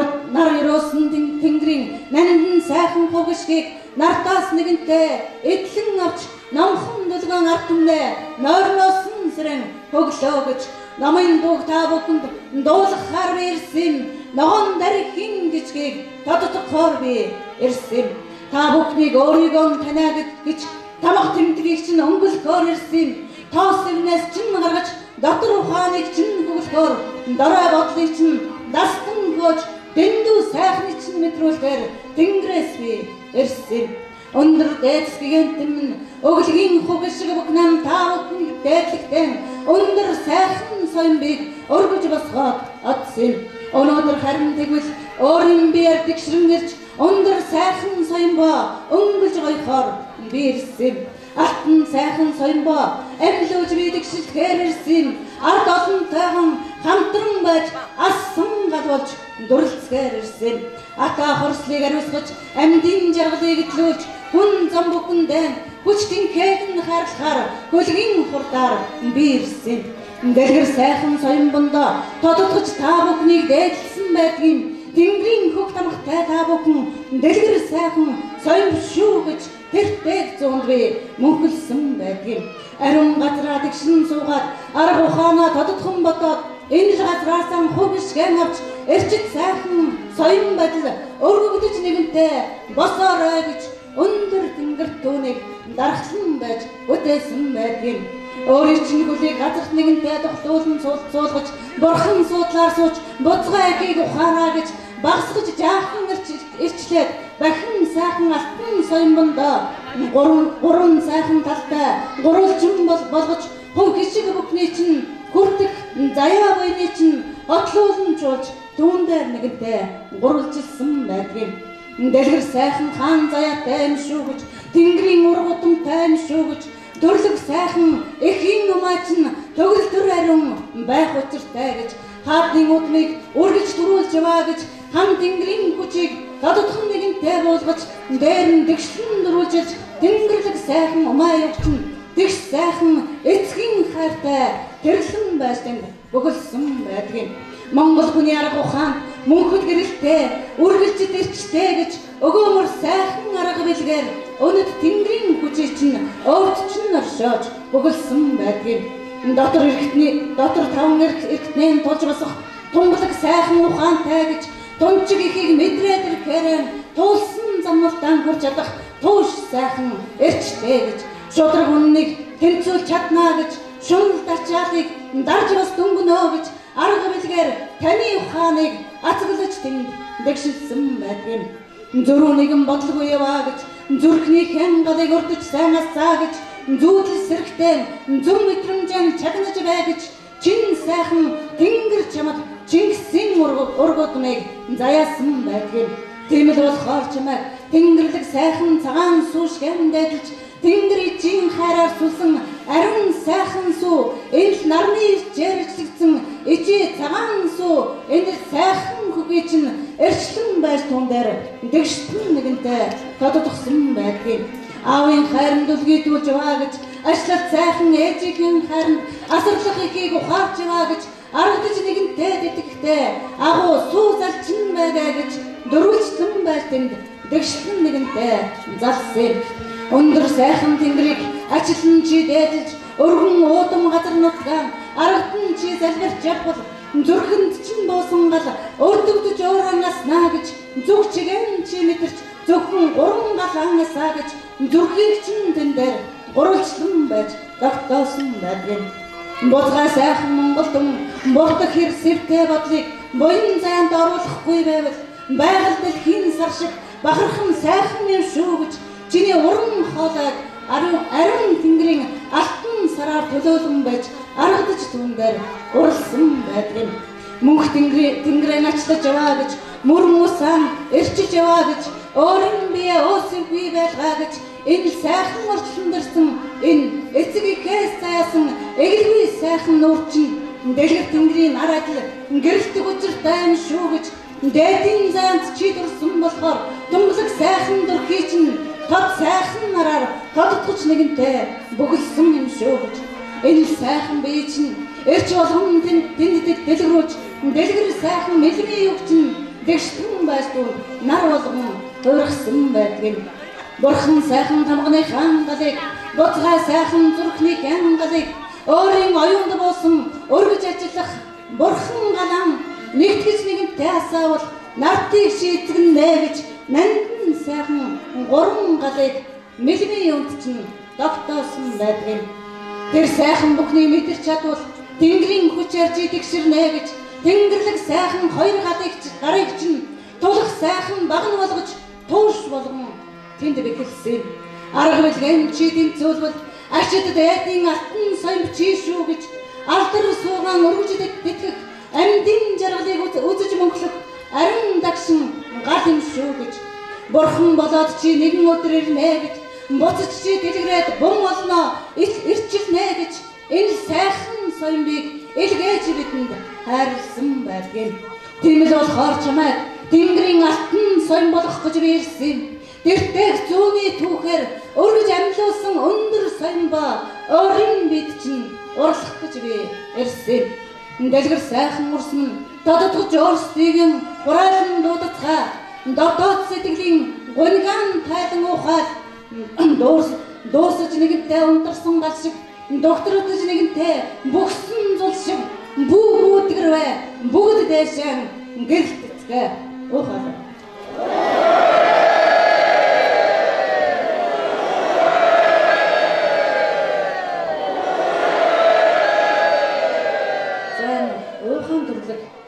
S2: өрөөсөн тэнгэрийн нанин сайхан хогшгийг нартаас нэгэнтэй эдлэн авч номхон дулгаан ард түмнээ нойрноосон сэрэн хөглөө гэж намын дууг та бүхэнд дуулгахаар би ирсэн. Ногоон дарихин гिचгийг тодтохоор би ирсэн. Та бүхнийг өөрийгөө танаа гэж тамах тэмдгийг чинь өнгөлөхөөр ирсэн. Тоос өвнөөс чинь гаргаж дотор ухааныг чинь хөглөхөөр дорой бодлыг чинь дастан бууж дэндүү сайхны чинь мэдрүүлгээр тэнгэрээс би ирсэн. Өндөр дээдсгийн минь өглөгийн хуг шиг бүгнам таавахын дээдлэгтэн өндөр сайхан соёмбыг өргөж босгоод атсан. Өнөөдөр харин тэгвэл өөрийн биеэр тэгшрэнгэрч өндөр сайхан соёмбоо өнгөлж гоёхоор би ирсэн. Алтан сайхан соёмбоо амьлуулж би тэгшилхээр ирсэн. Ард олонтойгон хамтран байж ассан гадуулж дурлцгээр ирсэн. Ата хорслыг ариусгаж амьдын жаргалыг итлүүлж хүн зам бүхэндээ хүчтэн хээгэн харахаар хөлгийн хурдаар би ирсэн. Дэлгэр сайхан соёмбондоо тодотгож та бүхнийг дээдлсэн байдгийн тэнгэрийн хөг тамхтай та бүхэн дэлгэр сайхан соёмб шүү гэж тэртээ зуунд би мөнхөлсөн байдгийн. Ариун газраа тэгшин суугаад арга ухаанаа тодотхон бодоод энэ л газраасан хөвшгэн авч эрчит сайхан соём байдал өргөгдөж нэгэнтэй босоорой гэж өндөр тэнгэр түүнийг дарахлан байж үтээсэн байдгийн. Өөрийн чинь хөлийг газарт нэгэнтэй тогтуулан суулгаж борхон суудлаар сууж буцгаа эгийг ухаараа гэж багсгаж жаахан ирчлээд бахин сайхан алтан соёмбондоо гурван сайхан талтай гурвалжин болгож хөв хишиг бүхний чинь хүртэх заяа буйны чинь отлуулан чуулж түүндээ нэгэнтэй гурвалжилсан байдгийн. Дэлгэр сайхан хаан заяатай юм шүү гэж тэнгэрийн ургутамтай юм шүү гэж төрлөг сайхан эхийн умаач нь төгөлдөр ариун байх учиртай гэж хаадны удмыг үргэлж дөрүүлж яваа гэж хам тэнгэрийн хүчийг тодотхон нэгэнтэй буулгаж дээр нь дэгшлэн дөрүүлж тэнгэрлэг сайхан умаа явчин тэгш сайхан эцгийн хайртай тэрлэн байшин бөгөлсөн байдгийн. Монгол хүний арга ухаан мөнхөд гэрэлтэй үргэлж дэрчтэй гэж өгөөмөр сайхан арга билгээр өнөд тэнгэрийн хүчийг чинь өөрт чинь оршоож бөгөлсөн байдгийн. Дотор таван эргэтнээ тулж босох тунгалаг сайхан ухаантай гэж тунчиг ихийг мэдрээд ирэхээр туулсан замналтаа хүрч чадах тууш сайхан эрчтэй гэж шудраг үннийг тэнцүүлж чаднаа гэж шунал дачаалыг дарж бас дөнгөнөө гэж арга билгээр таны ухааныг атгалж тэнд дэгшилсэн байдгийн. Зөрүү нэгэн бодлого яваа гэж зүрхний хянгалыг урдж сайн асаа гэж зүүдэл сэрхтэн зүм мэдрэмжэн чагнаж бай гэж чин сайхан тэнгэр чамд Чингисийн ургуудмыг заяасан байдгийн. Тийм л болохоор чамайг тэнгэрлэг сайхан цагаан суушгэн дайдалж тэнгэр ижийн хайраар сүлсэн ариун сайхан суу энэ л нарны ирчээрчлэгдсэн ижээ цагаан суу энэ л сайхан хөгийн чинь эрчлэн байж туун дээр дэгштэн нэгэнтэй тодотгсон байдгийн. Аавын хайранд үлгийдүүлж яваа гэж ашлалт сайхан ээжийн хайранд асарлах ихийг ухаарч яваа гэж аргадж нэгэнтэй тэтгэхтэй агуу суу залчин байгаа гэж дөрвөлжсөн байлтанд дэгшлэн нэгэнтэй залсан. Өндөр сайхан тэнгэрийг ачлан чи дээдэлж өргөн уудам газар нутгаа аргадан чи залбирч явбал зүрхэнд чинь буусан гал өрдөгдөж ууранаснаа гэж зүг чигэн чи мэдэрч зөвхөн гурван гал ангасаа гэж зүрхийг чинь тэн дээр гурвалжлан байж тогтоосон байдгийн. Бузгай сайхан Монголтон бурдах хэрсэвтэй бодлыг буян зайд оруулахгүй байвал байгаль дэлхийн сар шиг бахархан сайхан юм шүү гэж чиний уран хоолойг ариун тэнгэрийн алтан сараар төлөөлөн байж аргадж түүн дээр уралсан байдгийн. Мөнх тэнгэрээ начлаж яваа гэж мөр муусаан эрчиж яваа гэж өөрийн бие өсөхгүй байлгаа гэж энэ сайхан орчлондэрсэн энэ эцэг ихээс заяасан эгэлгүй сайхан нуурчин дэлгэр тэнгэрийн араатал гэрэлтэг учиртай юм шүү гэж дээдийн зайд чи дурсан болохоор тунгалаг сайхан дурхий чинь тод сайхан нараар тодтгож нэгэнтэй бөгөлсөн юм шүү гэж энэ сайхан бие чинь эрч болгон тэнд дэлгэрүүлж дэлгэр сайхан мэлмийн юг чинь дэгштэн байсдуу нар болгон хөргсөн байдгийн. Бурхан сайхан тамганы хангалыг буцгай сайхан зүрхний хангалыг өөрийн оюунд буусан өргөж ажиллах бурхан галан нэгтгэж нэгэнтэй асаавал нартыг шийтгэнэ гэж нандин сайхан гурван галыг мэлмийн юунд чинь тогтоосон байдгийн. Тэр сайхан бүхний мэдэрч чадвал тэнгэрийн хүчээр чи тэгшэрнэ гэж Тэнгэрлэг сайхан хоёр гарыг чинь тулах сайхан багн болгож туушь болгон тэнд бэхэлсэн. Арга билгэн чи тэмцүүлбэл ачид дайдын алтан соём чи шүү гэж алдар суугаан өргөж тэтгэх амьдын жаргалыг үзэж мөнхлөх ариун дагшин гал юм шүү гэж бурхан болоод чи нэгэн өдөр ирнэ гэж буцаж чи дэлгэрээд бум олно ирчилнэ гэж энэ сайхан соёмыг илгээж бидэнд хайрлсан байдаг. Тийм л болохоор чамайг Тэнгэрийн алтан соём болгох гэж би ирсэн. Тэртээ зүүнний түүхээр өргөж амьлуулсан өндөр соём ба өөрийн бид чинь урлах гэж би ирсэн. Дэлгэр сайхан урсна доддогч өөрсдийн хураалан дуудацгаа дотоод сэтгэлийн гунигаан тайлан ухаал дуусаж нэгэнтэй унтарсан гал шиг докторотж нэгэнтэй бүгсэн зул шиг бүгдгэрвэ бүгд дэшэн гэлтцгээ ухаал.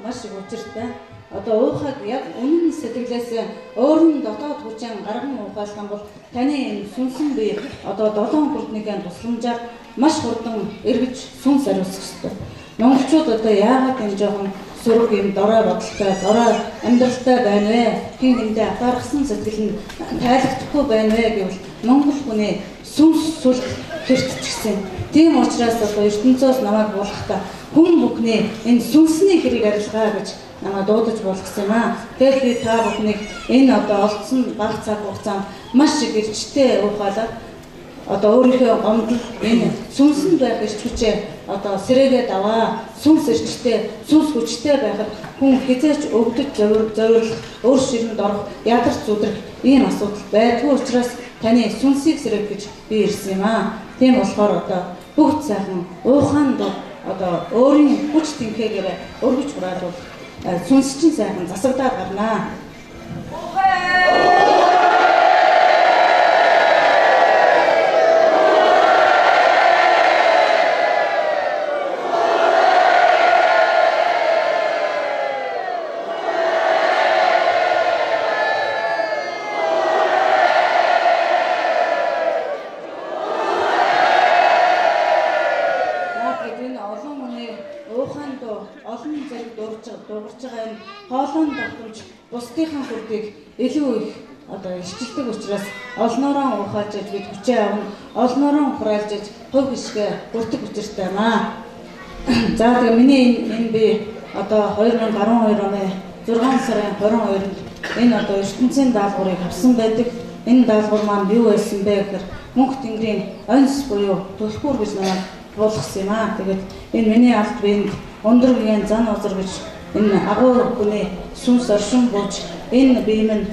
S2: Маш их учиртай. Одоо уухаг яг үнэн сэтгэлээс өөрийн дотоод хүчин гарган ухаалах юм бол таны энэ сүнсэн бие одоо 7 хүртнийхэн тусламжаар маш хурдан эргэж сүнс ариусгах ёстой. Монголчууд одоо яагаад энэ жоохон сөрөг юм дорой бодолтой, дорой амьдралтай байна вэ? Хин хиндээ атаархсан сэтгэл нь тайлбарлахгүй байна вэ гэвэл монгол хүний сүнс сүл хэртчихсэн. Тийм учраас одоо ертөнцөөс намайг болгохдоо хүн бүхний энэ сүнсний хэрэг арилгаа гэж намайг дуудаж болгосон юм аа. Тэгэхээр би та бүхнийг энэ одоо олдсон бага цаг хугацаанд маш их эрчтэй ухаалаад одоо өөрийнхөө гомдол энэ сүнсэнд байх эрч хүчээ одоо сэрээгээд аваа. Сүнс эрчтэй, сүнс хүчтэй байхад хүн хизээч өвдөж зориулах, өөр ширэнд орох, ядарч зүдрэх ийм асуудал байдгүй учраас таны сүнсийг сэрэг гэж би ирсэн юм аа. Тийм болохоор одоо бүгд сайхан ууханд одоо өөрийн хүч тэнхээгээр өргөж хураалвал сүнс чинь сайхан засагдаад гарнаа. Дуурж байгаа энэ хоолойн давтамж бусдынхаа хүрдийг илүү их одоо ичилдэг учраас олноороо ухааж бид хүчээ авна, олноороо хураалж хувь гişгээ бүртэг учиртай маа. За тэгээ миний энэ би одоо 2012 оны 6 сарын 22-нд энэ одоо ертөнцийн даалгаврыг авсан байдаг. Энэ даалгавар маань юу байсан бэ гэхээр Мөнх Тэнгэрийн онц буюу түлхүүр гэж намайг болгосон юм аа. Тэгээд энэ миний алт биенд өндөр үеийн зан озор гэж энэ агуу хүний сүнс оршин бууж энэ биемэн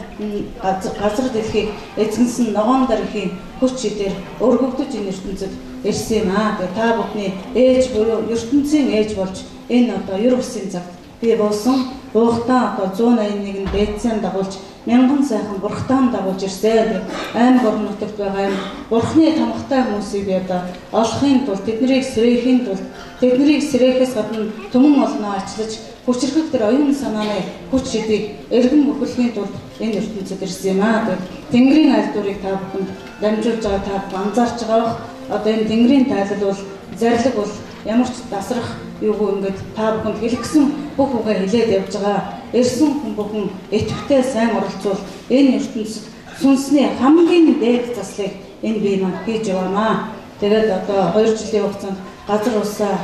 S2: газар дэлхийг эзэнсэн ногоон дархийн хүч идээр өргөгдөж энэ ертөнцид ирсэн юм аа. Тэгээ та бүхний ээж буюу ертөнцийн ээж болж энэ одоо ер бусын цагт би болсон буухтаа одоо 181 дээдсийн дагуулж мянган сайхан бурхтаан дагуулж ирсэн. Айн борн нутагт байгаа юм бурхны тамгатай хүмүүсийг би одоо олохын тулд тэднийг сэрээхийн тулд тэднийг сэрээхээс гадна түмэн олноо ачлаж хүчрхэг тэр оюун санааны хүч шидийг эргэн мөхөхийн тулд энэ ертөнцид ирсэн юм аа. Тэнгэрийн альдуурыг та бүхэнд дамжуулж байгаа та бүхэн анзаарч байгаа. Одоо энэ Тэнгэрийн тайлал бол зарлиг бол ямар ч дасрах юугүй ингээд та бүхэнд хэлгэсэн бүх үгээ хэлээд явж байгаа. Ирсэн хүн бүхэн идэвхтэй сайн оролцвол энэ ертөнцид сүнсний хамгийн дээд заслыг энэ бие маань хийж яваамаа. Тэгээд одоо 2 жилийн хугацаанд газар усаа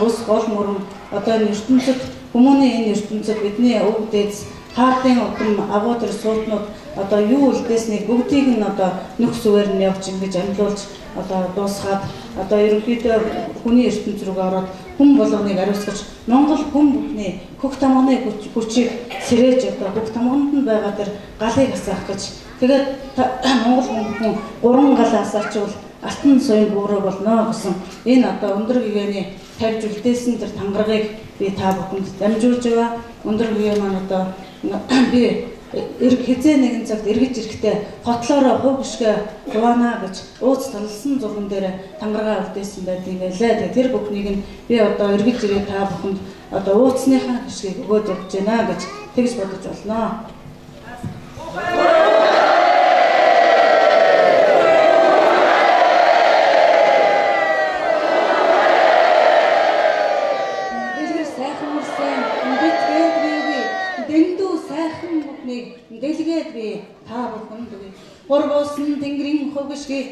S2: ус гол мөрөн одоо энэ ертөнцид хүмүүний энэ ертөнцид бидний өв дээдс хаалтын удам агуу төр сууднууд одоо юу үлдээснийг бүгдийг нь одоо нөх сүвээр нь явж ингэж амьлуулж одоо дуусгаад одоо ерөнхийдөө хүний ертөнц рүүгээ ороод хүн болгоныг ариусгаж Монгол хүн бүхний хөх тамганы хүчийг сэрээж одоо хөх тамганд нь байгаа тэр галыг асаах гэж тэгээд Монгол хүн 3 гал асаачвал алтан соён буураа болно гэсэн энэ одоо өндөр гэгээний тавьж үлдээсэн тэр тангарагыг би та бүхэнд дамжуулж байгаа. Өндөр гэгээ маань одоо би хизээ нэгэн цагт эргэж ирэхдээ хотлоороо хувь гişгээ хуваана гэж ууц талсан зурган дээр тангараа үлдээсэн байдаг байлаа. Тэр бүхнийг нь би одоо эргэж ирээ та бүхэнд одоо ууцсныхаа гişгийг өгөөд явж байна гэж тэгж бодож болно. Дэлгээд би та бүхэнд өгье. Гурвуусан тэнгэрийн хувгшгийг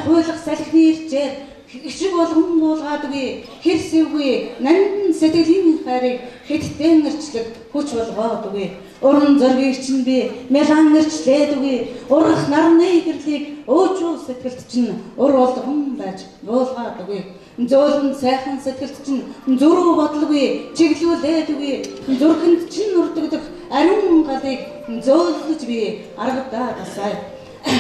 S2: хуйлах салхины ирчээр гişиг болгон буулгаад өгье. Хэрсэвгүй нандин сэтгэлийн хайрыг хэдтэн нэрчлэг хүч болгоод өгье. Уран зөргийг чинь би мелан нэрчлээд өгье. Урах нарны гэрлийг өөчүү сэтгэлд чинь ур болгон байж буулгаад өгье. Зөөлөн сайхан сэтгэлд чинь зүрүү бодлогүй чиглүүлээд өгье. Зүрхэнд чинь урдгдах ариун галыг зөөлөж би аргадаа тасай.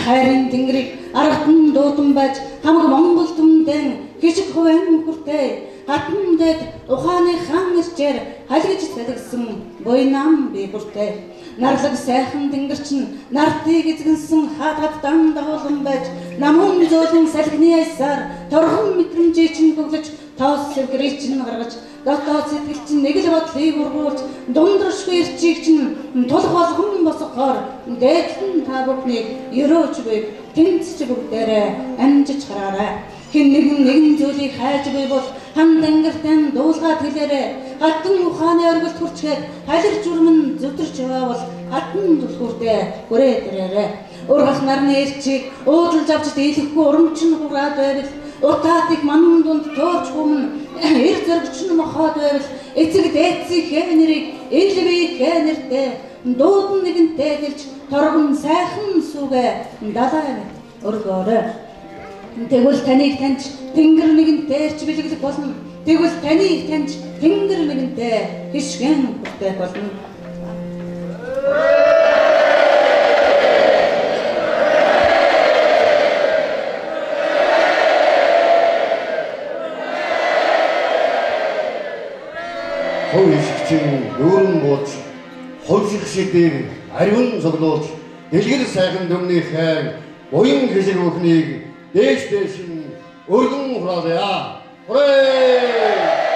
S2: Хайрын тэнгэрийг аргатан дуудан байж хамаг Монгол түмдэн хишиг хувийн хүртээ хатан дэд ухааны хаан нэрчээр халигж салгисан буйнам би бүртээ. Нарлаг сайхан тэнгэр чинь нартыг эзгэнсэн хатгад дан дагуулан байж намун зөөлөн салхины айсаар торхон мэдрэмжийг чинь хөглөж тоос сэргэрийг чинь гаргаж дотоод сэтгэл чинь нэг л бодлыг ургуулж дундрашгүй ирчийг чинь тулах болгон босгохоор дээдлэн та бүхнийг өрөөж буй тэнцэж бүгдээрээ амжиж хараарай. Хэн нэгэн зүйлийг хайж буй бол хан тэнгэртэн дуулгаад хэлээрээ гатан ухааны оргилд хүрчгээд халирч үрмэн зүдэрч яваавал гатан түлхүүртээ хүрээд ирээрээ. Ургах нарны ирчийг уудалж авч дийлэхгүй урамчин хураад байвал утаатыг манун дунд тоорч хүмэн эр зэрэгч нь мохоод байвал эцэг дээдсийн хэнэрийг элвий хэнэртэй дуудан нэгэнтэй гэлж торгон сайхан сүгэ далай өргөөрэй. Тэгвэл таныг таньж тэнгэр нэгэнтэй ч бэлгэлэх болно. Тэгвэл таныг таньж тэнгэр нэгэнтэй хишгэн хүртэх болно.
S1: Хой ишгчийн нүүрэн бууж, ховших шидээр ариун зоглуулж, дэлгэр сайхан дүмнийхээ буян хишиг бүхнийг дээш нь өргөн хураалаа. Хүрээ!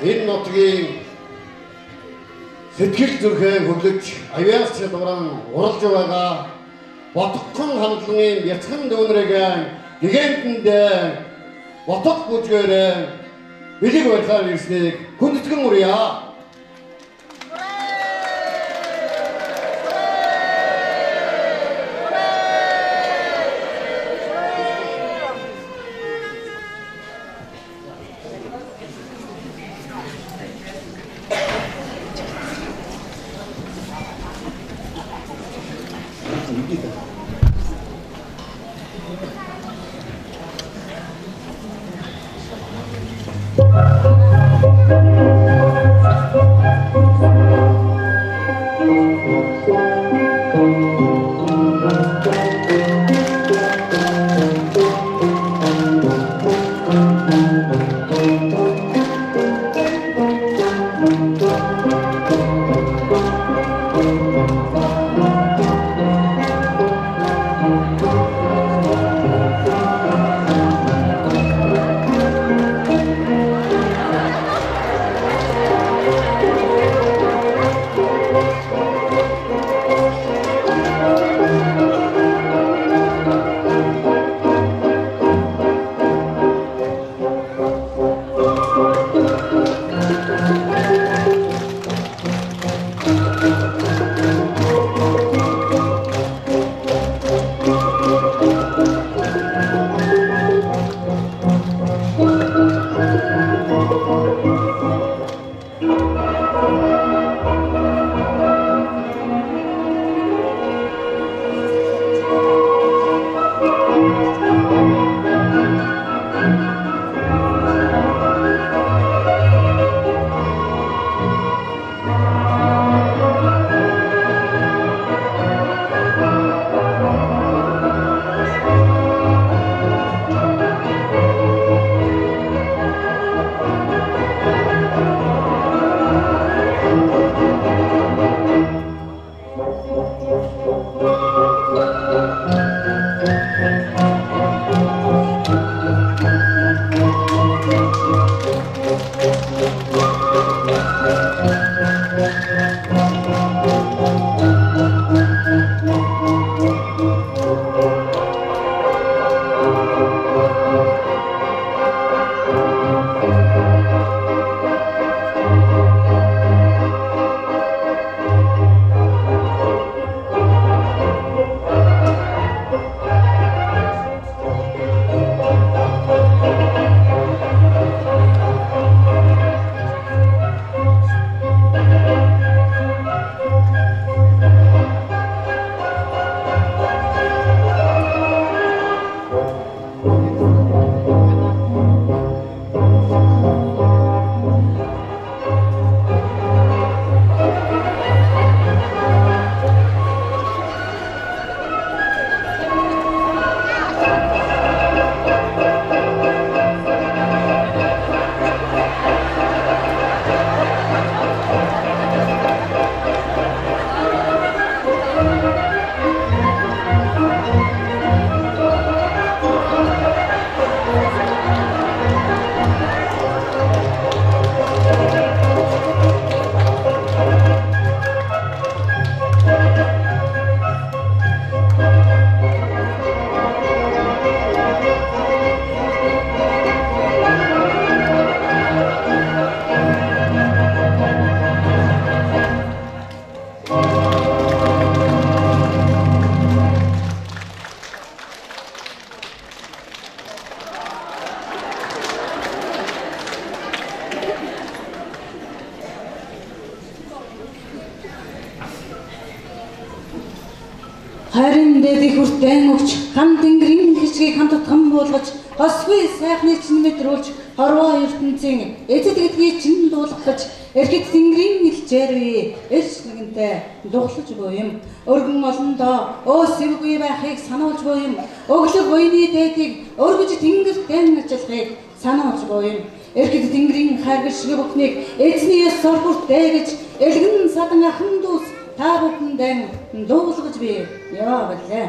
S1: Энэ нутгийн сэтгэл зүрхээ хөглөж, аяас чадвараа уралж байгаа бодгон хамтлагын бяцхан дүүнрэг гигантэндээ ботох бүжгээрээ бэлэг байхаар ирснийг хүндэтгэн урья.
S2: Харин дэдийг хүртэн өгч хам тэнгэрийн хичгийг хамтдган буулгаж хосгүй сайхны чинь мэдрүүлж хорвоо ертөнцийн эцэд гэдгийг чинь дуулгаж эрхэд тэнгэрийн илчээр бий эрч нэгэнтэй дуглаж буй юм өргөн олондоо өөсөвгүй байхыг сануулж буй юм өглөг буйны дэдийг өргөж тэнгэртэн ажиллахыг сануулж буй юм эрхэд тэнгэрийн хайр шиг бүхнийг эзний ёс сургууртэй гэж элгэн садан ахан дүүс та бүхэндээ дуулгаж би яваалаа.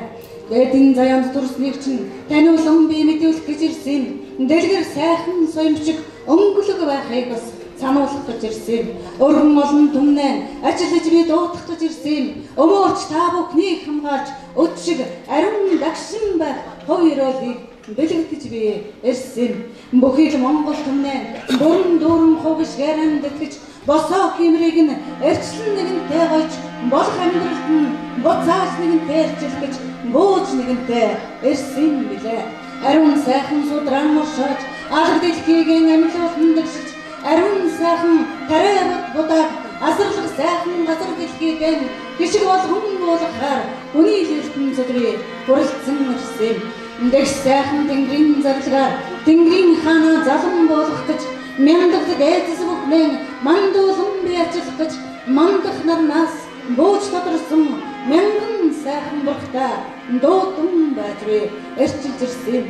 S2: Дэдийн заяанд төрсныг чинь таниулан би мэдүүлэх гэж ирсэн. Дэлгэр сайхан соёмчиг өнгөлөг байхыг бас сануулах гэж ирсэн. Өргөн олон түмнээ ажиллаж би дуутгах гэж ирсэн. Өмөрч та бүхнийг хамгаалж өчиг ариун дагшин байх хоёролыг бэлэгдэж би ирсэн. Бүхий Монгол түмнээ бүрэн дүүрэн хувьш гэрэн дэтгэж босоо хэмрийг нь эрчлэн нэгэнтэй гойж болох амьдралд нь буцааж нэгэнтэй эрчилж гэж бууж нэгэнтэй ирсэн билээ. Ариун сайхан судран моршоож алга дэлхийг амьлуулсан дэгшиж ариун сайхан тариавд будаг асарлах сайхан газар дэлхийг гişиг болгон буулгахаар хүний ертөнцөд би хүрэлцэн ирсэн. Дэгш сайхан тэнгэрийн зарлагаар тэнгэрийн хаана залан буулгах гэж мянгад эцэс бүхнээ мандуулан би ажиллах гэж мандах нарнаас бууж тодорсон мянган сайхан бурхтай дуутан байж би эрчилж ирсэн.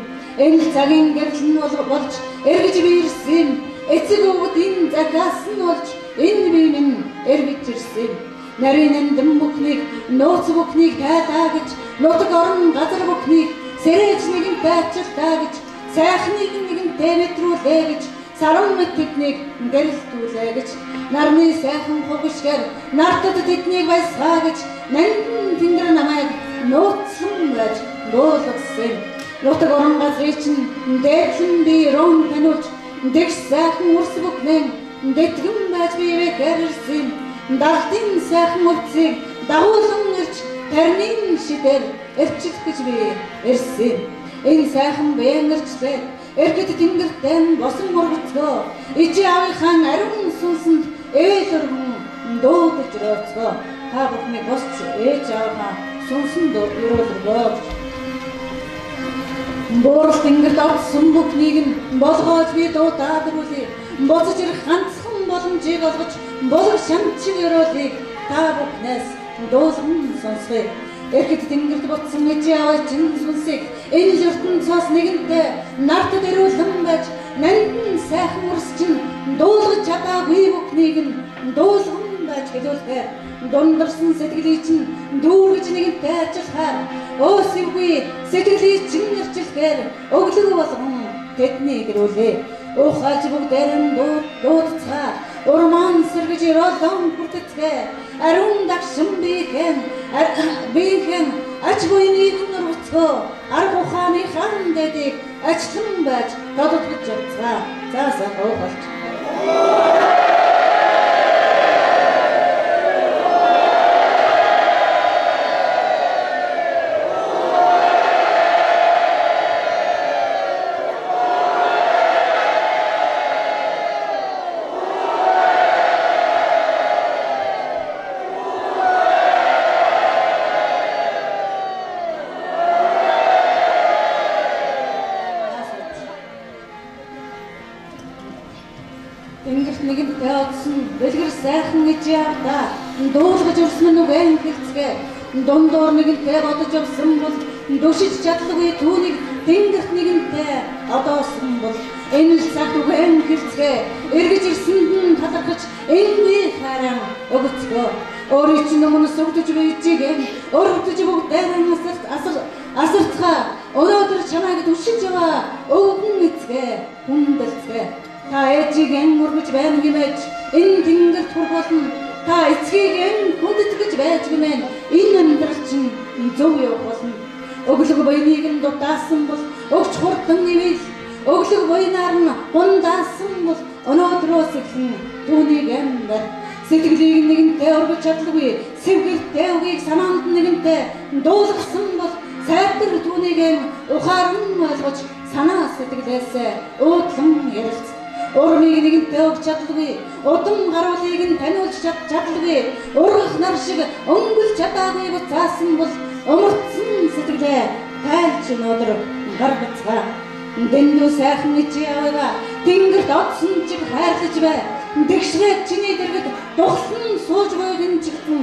S2: Энэ цагийн гэрэл нь болж эргэж би ирсэн. Эцэг өвгдийн загаас нь болж энэ би минь эргэж ирсэн. Нарийн эндэн бүхнийг нууц бүхнийг тайлаа гэж нутаг орон газар бүхнийг сэрэж нэгэнтэй ачилтаа гэж сайхныг нэгэнтэй мэдрүүлээ гэж саран мэт тэднийг гэрэлтүүлээ гэж нарны сайхан хувшгаар нартад тэднийг байсгаа гэж нандин тэнгэр намайг нууцлан байж дуулгасан. Нутаг орон газрыг чинь дээдлэн би ром таниулж дэгш сайхан үрс бүхнээ дэтгэн байж би ирсэн. Далтын сайхан үрцгийг дагуулан ирж тарнын шидээр эрчилж гэж би ирсэн. Энэ сайхан бээн ирчлээ эргэд тэнгэртэн босон мөргөцгөө ичи авийнхаа ариун сүнсэнд ээл өргөн дуудаж рөөцгөө та бүхний босч ээж аваа сүнсэнд өрөөлгөө Борс тэнгэрт авсан бүхнийг нь болгоод би дуудаад ирүүлээ. Боцож ирэх ганцхан боломжийг олгож болог шамчиг өрөөлийг та бүхнээс дуулан сонсгоё. Эрхэд тэнгэрт ботсон ичи аваа чин сүнсийг энэ ертөнцөөс нэгэнтэй нартад ирүүлэн байж нандин сайхан үрс чинь дуулгаж чадаагүй бүхнийг нь дуулган байж хэлүүлэхээр дундарсан сэтгэлийг чинь дүүргэж нэгэнтэй ажиллахаар өөсөвгүй сэтгэлийг чинь эрчилгээр өглөг болгон тэднийг ирүүлээ. Ухааж бүгдээр нь дуудцгаа урман сэргэж ирүүлэн хүртэцгээ ариун дагшин бихэн ач буйныг нурцгөө арга ухааны хан дэдийг ачлан байж тодотгож явцгаа заасаа хоолж Тэнгэрт нэгэнтэй одсон дэлгэр сайхан ичи авдаа дуулгаж өрсөн нүгэн хэлцгээ дундуур нэгэнтэй бодож явсан бол душиж чадлагүй түүнийг тэнгэрт нэгэнтэй одоосон бол энэ л цаг нүгэн хэлцгээ эргэж ирсэнд нь талархаж энэ харан өгцгөө өөрийн чинь өмнө сүгдэж буй ичиген өргөдөж бүгдээр асарцгаа өнөөдөр чамайг түшиж яваа өвгөн эцгээ хүндэлцгээ та ээжигийн мөргөж байна гэмэж энэ тэнгэрт хүрх болно та эцгийг хүндэтгэж байж гэмээр энэ амьдрал чинь зөв явах болно өглөг буйныг нь дутаасан бол өгч хурдан нэвэл өглөг буйнаар нь гундаасан бол өнөөдрөөс эхлэн түүнийг амьдар сэтгэлийг нэгэнтэй өргөж чадлагүй сэвгэртэй үгийг санаанд нэгэнтэй дуулгасан бол сайдэр түүнийг ухаан ойлгож санаа сэтгэлээсээ уудлан ярилц Урмыг нэгэнтэй өгч чадлагүй удам гаруулыг нь таниулж чадлагүй ургах нар шиг өнгөл чадаагүй буцаасан бол өмөрцөн сэтгэлээ тайлж өнөөдөр гаргацгаа. Дэндүү сайхан ичи аваа тэнгэрт одсон чиг хайрлаж бай. Тэгшрээд чиний дэргэд дуглан сууж буйгэн чигтэн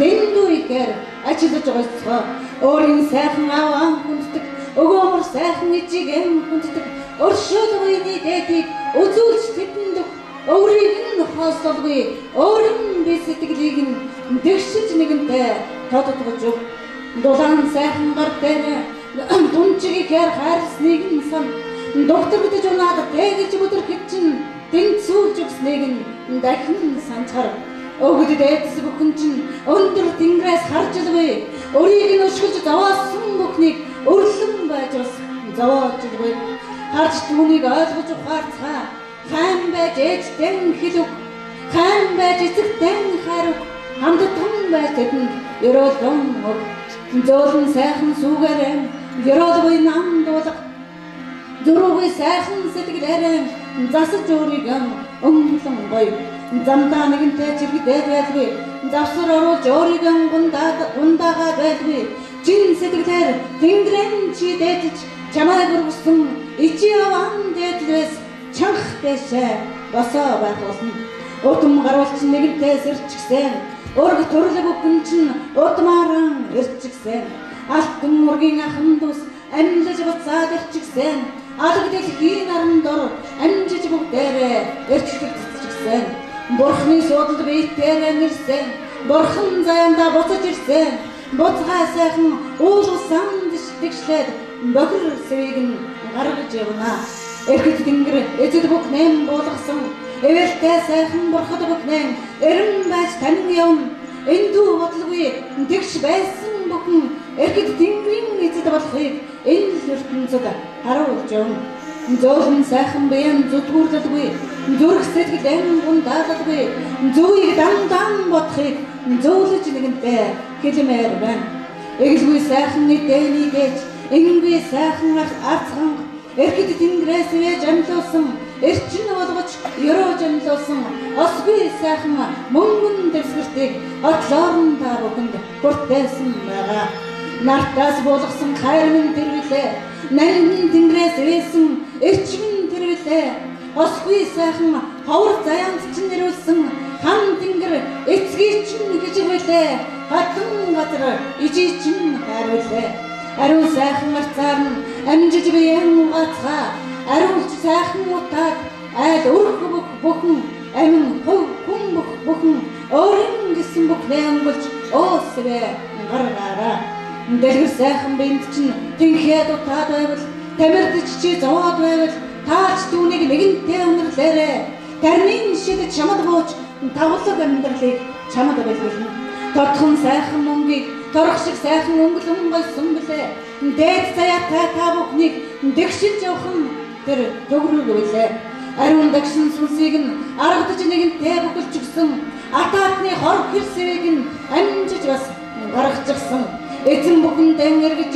S2: дэндүү ихээр ажиллаж байцгаа. Өөрийн сайхан аваа хүнддэг өгөөмөр сайхан ичиг хүнддэг өршөөл буйны дээдийг үзүүлж тэдэнд өөрийг нь хоолсолгүй өөрийн би сэтгэлийг нь дэгшиж нэгэнтэй тодотгож өг. Дулаан сайхан гар дээр дүнчиг ихээр хайрсныг нь сан доктор гэж унаад тэгж өдөр чинь тэнцүүлж өгснийг нь дахин санчаар өгдөд эцэс бүхэн чинь өндөр тэнгэрээс харж илгүй өрийг нь өшгөж зовоосон бүхнийг өрлөн байж бас зовоож илгүй харж түүнийг ойлгож ухаарцгаа хаан байж ээжтэн хэлүг хаан байж эцэгтэн хайрыг хамтдсан байж тэдэнд өрөөлөн өг зөөлөн сайхан сүгээрэн өрөөлгүй нам дуулах дөрөвгүй сайхан сэтгэлээрэн засаж өөрийгөө өмлөн гоё замдаа нэгэнтэй чирэгдээд байлгүй завсар оруулж өөрийгөө ундаагаа байлгүй чин сэтгэлээр тэнгэрэн чи дээдж чамайг өргөсөн ичи аван дээдлээс чанх дэшээ босоо байх болно утам гаруулч нэгэнтэй сэрчгсэн ург төрлөг бүхэн чин утмааран ирчгсэн алтан ургийн ахан дус амьлаж буцаад ирчгсэн алг дэлхийн наран дор амжиж бүгдээрээ ирчгсэн Бурхны суудалд биетээр нэрсэн Бурхан заяндаа буцаж ирсэн буцгаа сайхан уулсан дэгшлээд бохир сэвийг нь гаргаж явна эргэд тэнгэр эцэд бүхнэн буулгасан эвэлтэй сайхан бурхад бүхнэн эрен байж танин явна эндүү бодлогүй тэгш байсан бүхэн эргэд тэнгэрийн эцэд болохыг энэ ертөнцид харуулж явна зөөлөн сайхан бэм зүтгүүрлэлгүй зүрх сэтгэлэн гундаалалгүй зүгийг дандан бодохыг зөөлөж нэгэнтэй хэлмээр байна эгэлгүй сайхан нэдэний дэж энгүй сайхан арцхан эргэд тэнгэрээс вэж амлуулсан эрчин болгож ёроож амлуулсан осгүй сайхан мөнгөн дэвсгэртийг отлоорн та бүхэнд хүртээсэн байгаа нартаас болгосон хайрын тэрвэлээ нарийн тэнгэрээс вээсэн эрчмэн тэрвэлээ осгүй сайхан ховор заяанд чинь нэрүүлсэн хан тэнгэр эцгийг чинь гэж байлээ хатан газар ижи чинь хайруулээ ариун сайхан арцаар нь амжиж биеэн угаацгаа ариулж сайхан утаад айл өрх бүхэн амин хүн бүхэн өөрийн гэсэн бүхнээ өнгөлж оосвэ гаргаараа дэлгэр сайхан бинд чинь тэнхээд утаад байвал тамирдч чи зовоод байвал таач түүнийг нэгэнтэй өнөрлөөрэй тарнын шид чамд бууж тавлаг амьдралыг чамд байлгуулна тодхон сайхан мөнгийг торох шиг сайхан өнгөлөн болсон билээ дээд заяатай та бүхнийг дэгшилж явах нь тэр төгрөг билээ ариун дагшин сүнсийг нь аргадж нэгэнтэй бүгэлж өгсөн атаатны хор хэрсэвийг нь амжиж бас гаргачихсан эзэн бүхэндээ эргэж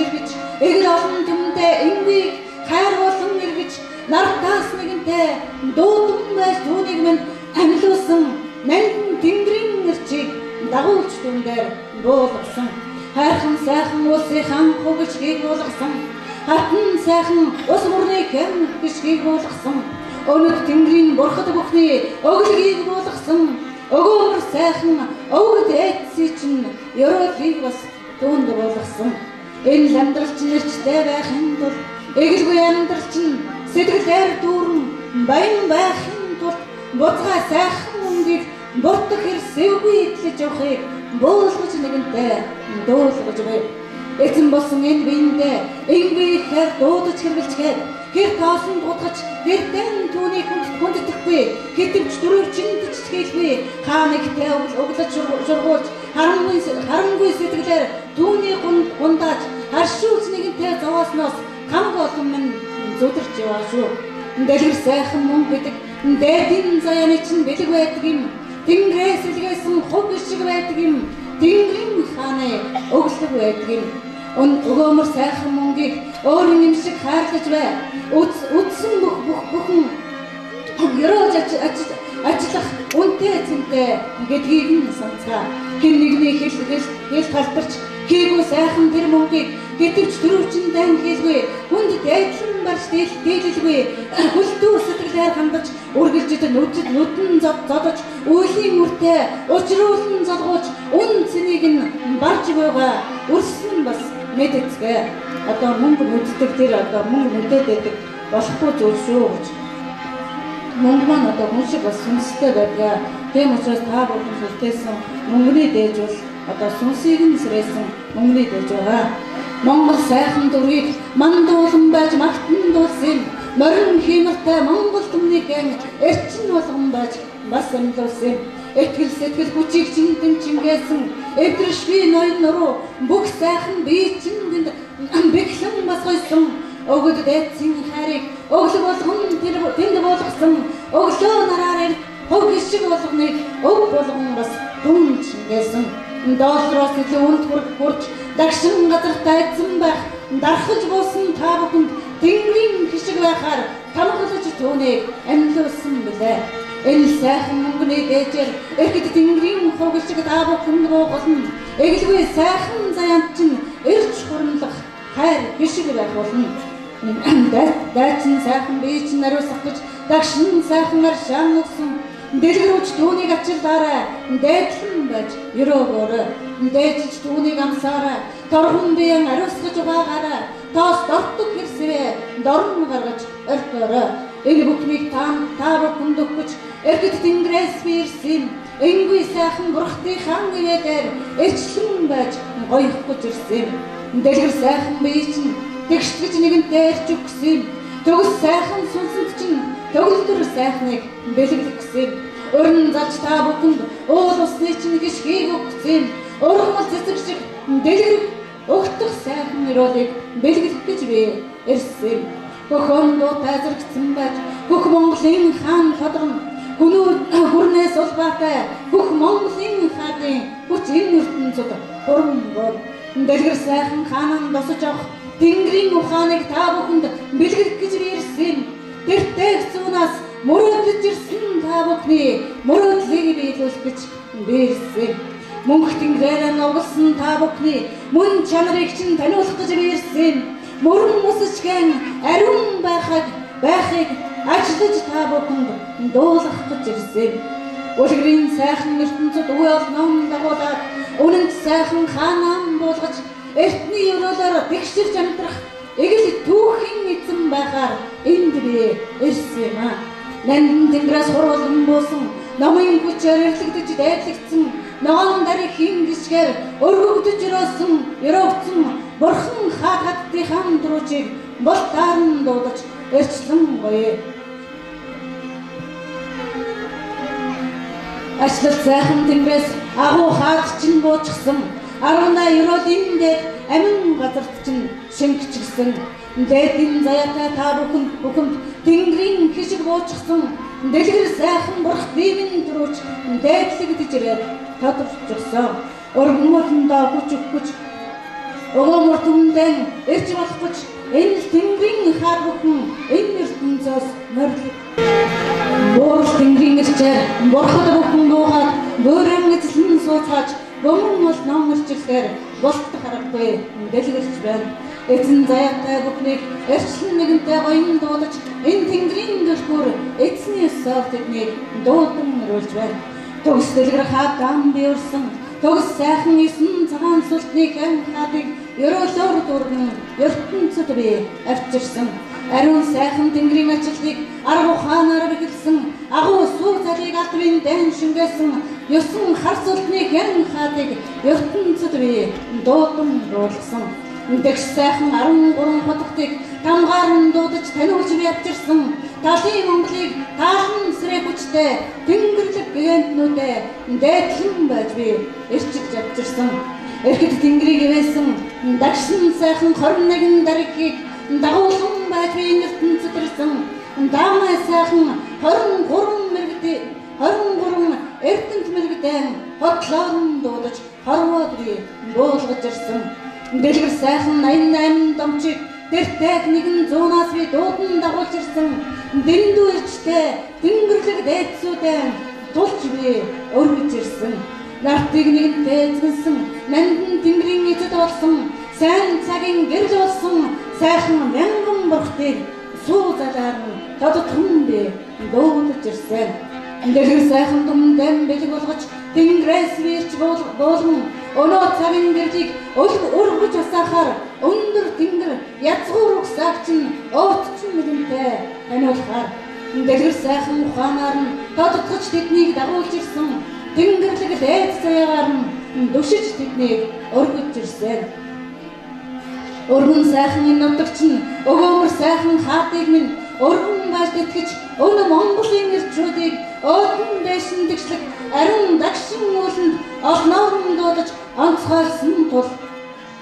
S2: эгэр олон түмдээ ингийг хайр болон эргэж нартаас нэгэнтэй дуудан байж түүнийг минь амлуулсан нандин тэнгэрийн нэрчийг дагуулж түндээр буулгасан хайрхан сайхан улсынхан хөгжгийг буулгасан хатан сайхан ус мөрний хэм гიშгийг буулгасан өнөд тэнгэрийн бурхад бүхний өглөгийг буулгасан өгөөмөр сайхан өвгд эцсий чинь ёроолыг бас түүнд буулгасан энэ амьдрал чинь нэрчтэй байхын тулд эгэлгүй амьдрал чинь сэтгэлээр дүүрэн баян байхын тулд буцаа сайхан мөнгийг буртах хэрсэвгүй идэлж явахыг буулгаж нэгэнтэй дуулгаж бай эзэн болсон энэ биендээ ингүй ихээр дуудаж хэргэлцгээд гэр тоосон дуудаж гэртэн түүний хүндэтгэхгүй гэтвч дөрөв чиндэж хэлгүй хаанэгтэй өглөж жургуулж харамгүй сэтгэлээр түүний гундааж харшуулж нэгэнтэй зовоосноос хамаг олон минь зүдэрч яваа шүү дэлгэр сайхан мөн гэдэг дээдийн заяаны чинь бэлэг байдаг юм тэнгэрээс илгээсэн хуг шиг байдаг юм тэнгэрийн хааны өглөг байдаг юм өгөөмөр сайхан мөнгийг өөрийн юм шиг хайрлаж бай үдсэн бүхэн ёроож ажиллах үнтэй зэнтэй гэдгийг нь санацгаа хин нэгний хэл талтарч Хийгүү сайхан тэр мөнгийг гэтвч дөрөвчин дан хийлгүй. Хүнд дайдлан барж дээлэлгүй. Хүлдүү сэтгэлээр хандаж үргэлжид нүдэн зодож үйлийн үртэй учруулан залгууч үн цэнийг нь барж байгаа. Өрсөн бас мэдцгээ. Одоо мөнгө мэддэг тэр одоо мөнгө мэдээд байдаг болохгүй зүйл шүү гэж. Мөнгө маань одоо хүн шиг бас сүнстэй байдаг. Тийм учраас та бүхэн сүлтээсэн мөнгөний дээж бол одоо сүнсийг нь сэрээсэн мөнгөний дээж байгаа. Монгол сайхан дөрвийг мандуулан байж магтан дуулсан морин химэртэй Монгол түмнийхэн эрчин болгон байж бас амьдуулсан. Этгэл сэтгэл хүчийг чиндэн чингээсэн эвдршгүй ноён нуруу бүх сайхан бие чиндэнд бэглэн бас гойсон. Өгөд дайцын харийг өглөг болгон тэнд болгосон. Өглөө нараар хог шиг болгоныг өг болгон бас дүн чингээсэн. Доллароос илүү үнд хурж дагшин газар тайцсан байх дархаж буусан та бүхэнд тэнгэрийн хишиг байхаар тамгалж түүнийг амьлуулсан билээ. Энэ сайхан мөнгөний дээжээр эргэд тэнгэрийн хог шиг та бүхэнд буугална. Эглгүй сайхан заяанд чинь эрч хурлах хайр хишиг байх болно. Дайчин сайхан бие чинь нариусах гэж дагшин сайханаар шаан өгсөн. Дэлгэрүүч түүнийг ачилдаарай. Дайдлан байж өрөөгөөрэй. Дайжиж түүнийг амсаарай. Торгон биеэн ариусгаж угаагаарай. Тоос дортог хэрсвээ дорн гаргаж орхиорой. Энэ бүхнийг та бүхэнд өгч эргэд тэнгэрээс би ирсэн. Энгүй сайхан бурхтын хан ивэдээр эрчлэн байж гоёх гэж ирсэн. Дэлгэр сайхан бие чинь тэгшгэж нэгэнтэй ирж өгсөн. Төгс сайхан сүнсэнд чинь төгөлдөр сайхныг бэлгэлэх гэсэн. Өрн залж та бүхэнд уул усны чинь гიშгийг өгсөн. Ургамал цэцэг шиг дэлгэр өгтөх сайхан өрөөлийг бэлгэлэх гэж би ирсэн. Хөхөн дуутай зэрэгцэн байж бүх Монголын хаан тодорно. Хүрнээс улбаатай бүх Монголын хаадын хүч энэ ертөнцөд хуран бод. Дэлгэр сайхан хаанан досож авах тэнгэрийн ухааныг та бүхэнд бэлгэлэх гэж би ирсэн. Тэртээ зүүнаас мөрөөдлөж ирсэн та бүхний мөрөөдлийг биелүүлэх гэж би ирсэн. Мөнх тэнгэрээр нугалсан та бүхний мөн чанарыг чинь таниулах гэж би ирсэн. Мөрөн мөсөжгэн ариун байхыг ажиллаж та бүхэнд дуулгах гэж ирсэн. Үлгэрийн сайхан ертөнцөд үе олном дагуулаад үнэнд сайхан хаанаа буулгаж эртний өрөөлөөр тэгшэрч амьдрах эгэл түүхийн эзэн байхаар энд би ирсэн юм аа. Нандин тэнгэрээс хуруулан буусан намын хүчээр эрлэгдэж дайдлагдсан ногоон дарыг хингишгээр өргөгдөж өрөөгдсөн бурхан хаадхаттын хаан дөрүүчийг болтаар нь дуудаж эрчлэн гоё. Ачлал сайхан тэнгэрээс агуу хаад чинь буучихсан. 18 өрөөл эндээд амин газарт чинь шингэчихсэн. Дээдийн заяатай та бүхэнд тэнгэрийн хишиг буучихсан. Дэлгэр сайхан бурх биемэн дөрүүч дайдлагдж ирээд тодорчсон. Өргөмөлөндөө хүч өгч өгөөмөр түмдэн ирж болох гэж энэ тэнгэрийн хаар бүхэн энэ ертөнцөөс морилог. Бөөрл тэнгэрийн ирчээр бурхад бүхэн дуугаад бөөрэн эзлэн сууцгааж бөмбөн бол номерчлэхээр болтох аргагүй дэлгэрч байна. Эзэн заяатай бүхнийг эрчлэн нэгэнтэй гоён дуудаж энэ тэнгэрийн дэлгүүр эзний ёсоор тэднийг дуудан өрүүлж байна. Төгс дэлгэр хаадам би өрсөн. Төгс сайхан 9 цагаан сүлтний хэн хаадыг өрөөлөөр дурган ертөнцөд би авчирсан. Ариун сайхан тэнгэрийн ачлалыг арга ухаанаар бэглэсэн. Агуу сүү залыг албын дан шингээсэн. Ёсон хар сүлтний хэн хаадыг ертөнцөд би дуудан дуулсан. Тэгш сайхан 13 хотготыг тамгаар дуудаж таниулж би авчирсан. Талын Монголыг таалан сэрэ хүчтэй тэнгэрлэг гэнтнүүдээ дайдлан байж би эрчилж авчирсан. Эрхэд тэнгэрийг ивээсэн дагшин сайхан 21 даргийг дагуулсан байж би ертөнцөд ирсэн. Даамай сайхан 23 эрдэнэт мэрэгдэн хотлоон дуудаж хорвоод би буулгаж ирсэн. Дэлгэр сайхан 88 домчиг тэртээ нэгэн зуунаас би дуудан дагуулж ирсэн. Дэндүү ирчтэй тэнгэрлэг дайцуудаа тулж би өргөж ирсэн. нартыг нэгэнтэй эзэнсэн нандин тэнгэрийн эцэд болсон сайн цагийн гэрэл болсон сайхан мянган бурхтыг суу залаар нь тодтгондээ дуудаж ирсэн. Дэлгэр сайхан думдан бэлэг болгож тэнгэрээс вирч буулган өнөө цагийн гэрлийг өргөж асаахаар өндөр тэнгэр язгуур угсаагч нь оотч нэгэнтэй таниулахаар дэлгэр сайхан ухаанаар нь тодтгож тэднийг дагуулж ирсэн. Тэнгэрлэг дээд заяагаар нь душиж тэднийг өргөж ирсэн. Өргөн сайхан энэ нутагч нь өгөөмөр сайхан хаатыг минь өргөн байж тэтгэж өнө Монголын ирчүүдийг өөдөн дэшин дэгшлэг ариун дагшин үүлэнд олноорн дуудаж онцгойлсон тул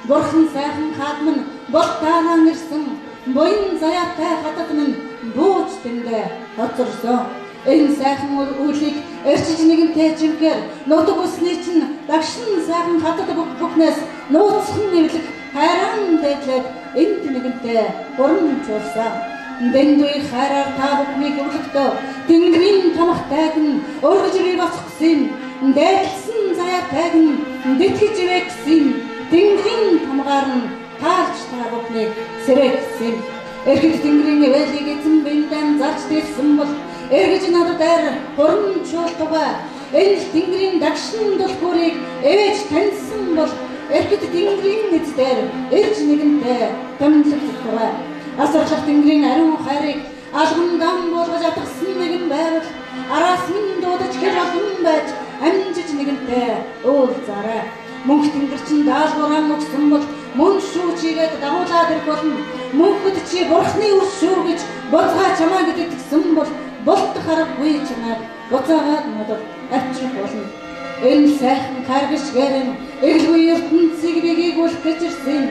S2: бурхан сайхан хаад минь болтаанаа ирсэн буян заяатай хатад минь бууж тэндэ хоцорсон. Энэ сайхан үйлийг эрчиж нэгэнтэй жингээр нутаг усны чинь дагшин сайхан хатад бүхнээс нууцхан нэвлэх хайран дэглээд энд нэгэнтэй хурамжуулсан. Дэндуй хайраар та бүхнийг өглөхдөө тэнгэрийн тамхтайг нь өргөж бий босгосон. Дайдлсан заяатайг нь дэтгэж ивэгсэн. Тэнгэрийн тамгаар нь таалж та бүхнийг сэрэгсэн. Эргэд тэнгэрийн эвэлийг эзэн бинтэн зарж дэлсэн бол эргэж надад хурамжуултугай. Энэ тэнгэрийн дагшин дулхуурыг эвэж таньсан бол эргэд тэнгэрийн эздээр эрж нэгэнтэй томилогдугай. Асарлах тэнгэрийн ариун хайрыг алгамдан болгож атгсан нэгэн байвал араас минь дуудаж хэр олон байж амжиж нэгэнтэй уулзаарай. Мөнх тэнгэр чинь даалгавран өгсөн бол мөн шүү чигээд дагуулаад ирэх болно. Мөнхөд чи бурхны үс шүү гэж болцгаа чамаа гэдэгт гисэн бол болт харахгүй чамайг буцаагаад надад авчрах болно. Энэ сайхан харгашгэрэн эглгүй ертөнцийг бийгүүлэх гэж ирсэн.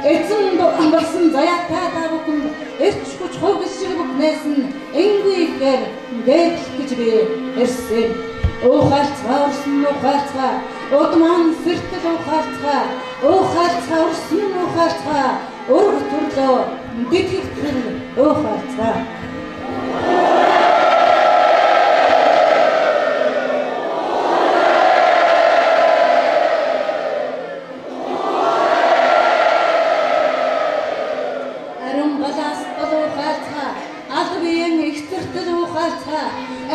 S2: Эзэн болсон заяатай та бүхэнд эрч хүч хөвгөл шиг бүхнээс нь энгүй ихээр дээдлэх гэж би ирсэн. Ухаарцгаа урсан ухаарцгаа удман сэртэл ухаарцгаа ухаарцгаа урсан ухаарцгаа өрг төрлөө дэтгэгдэл ухаарцгаа.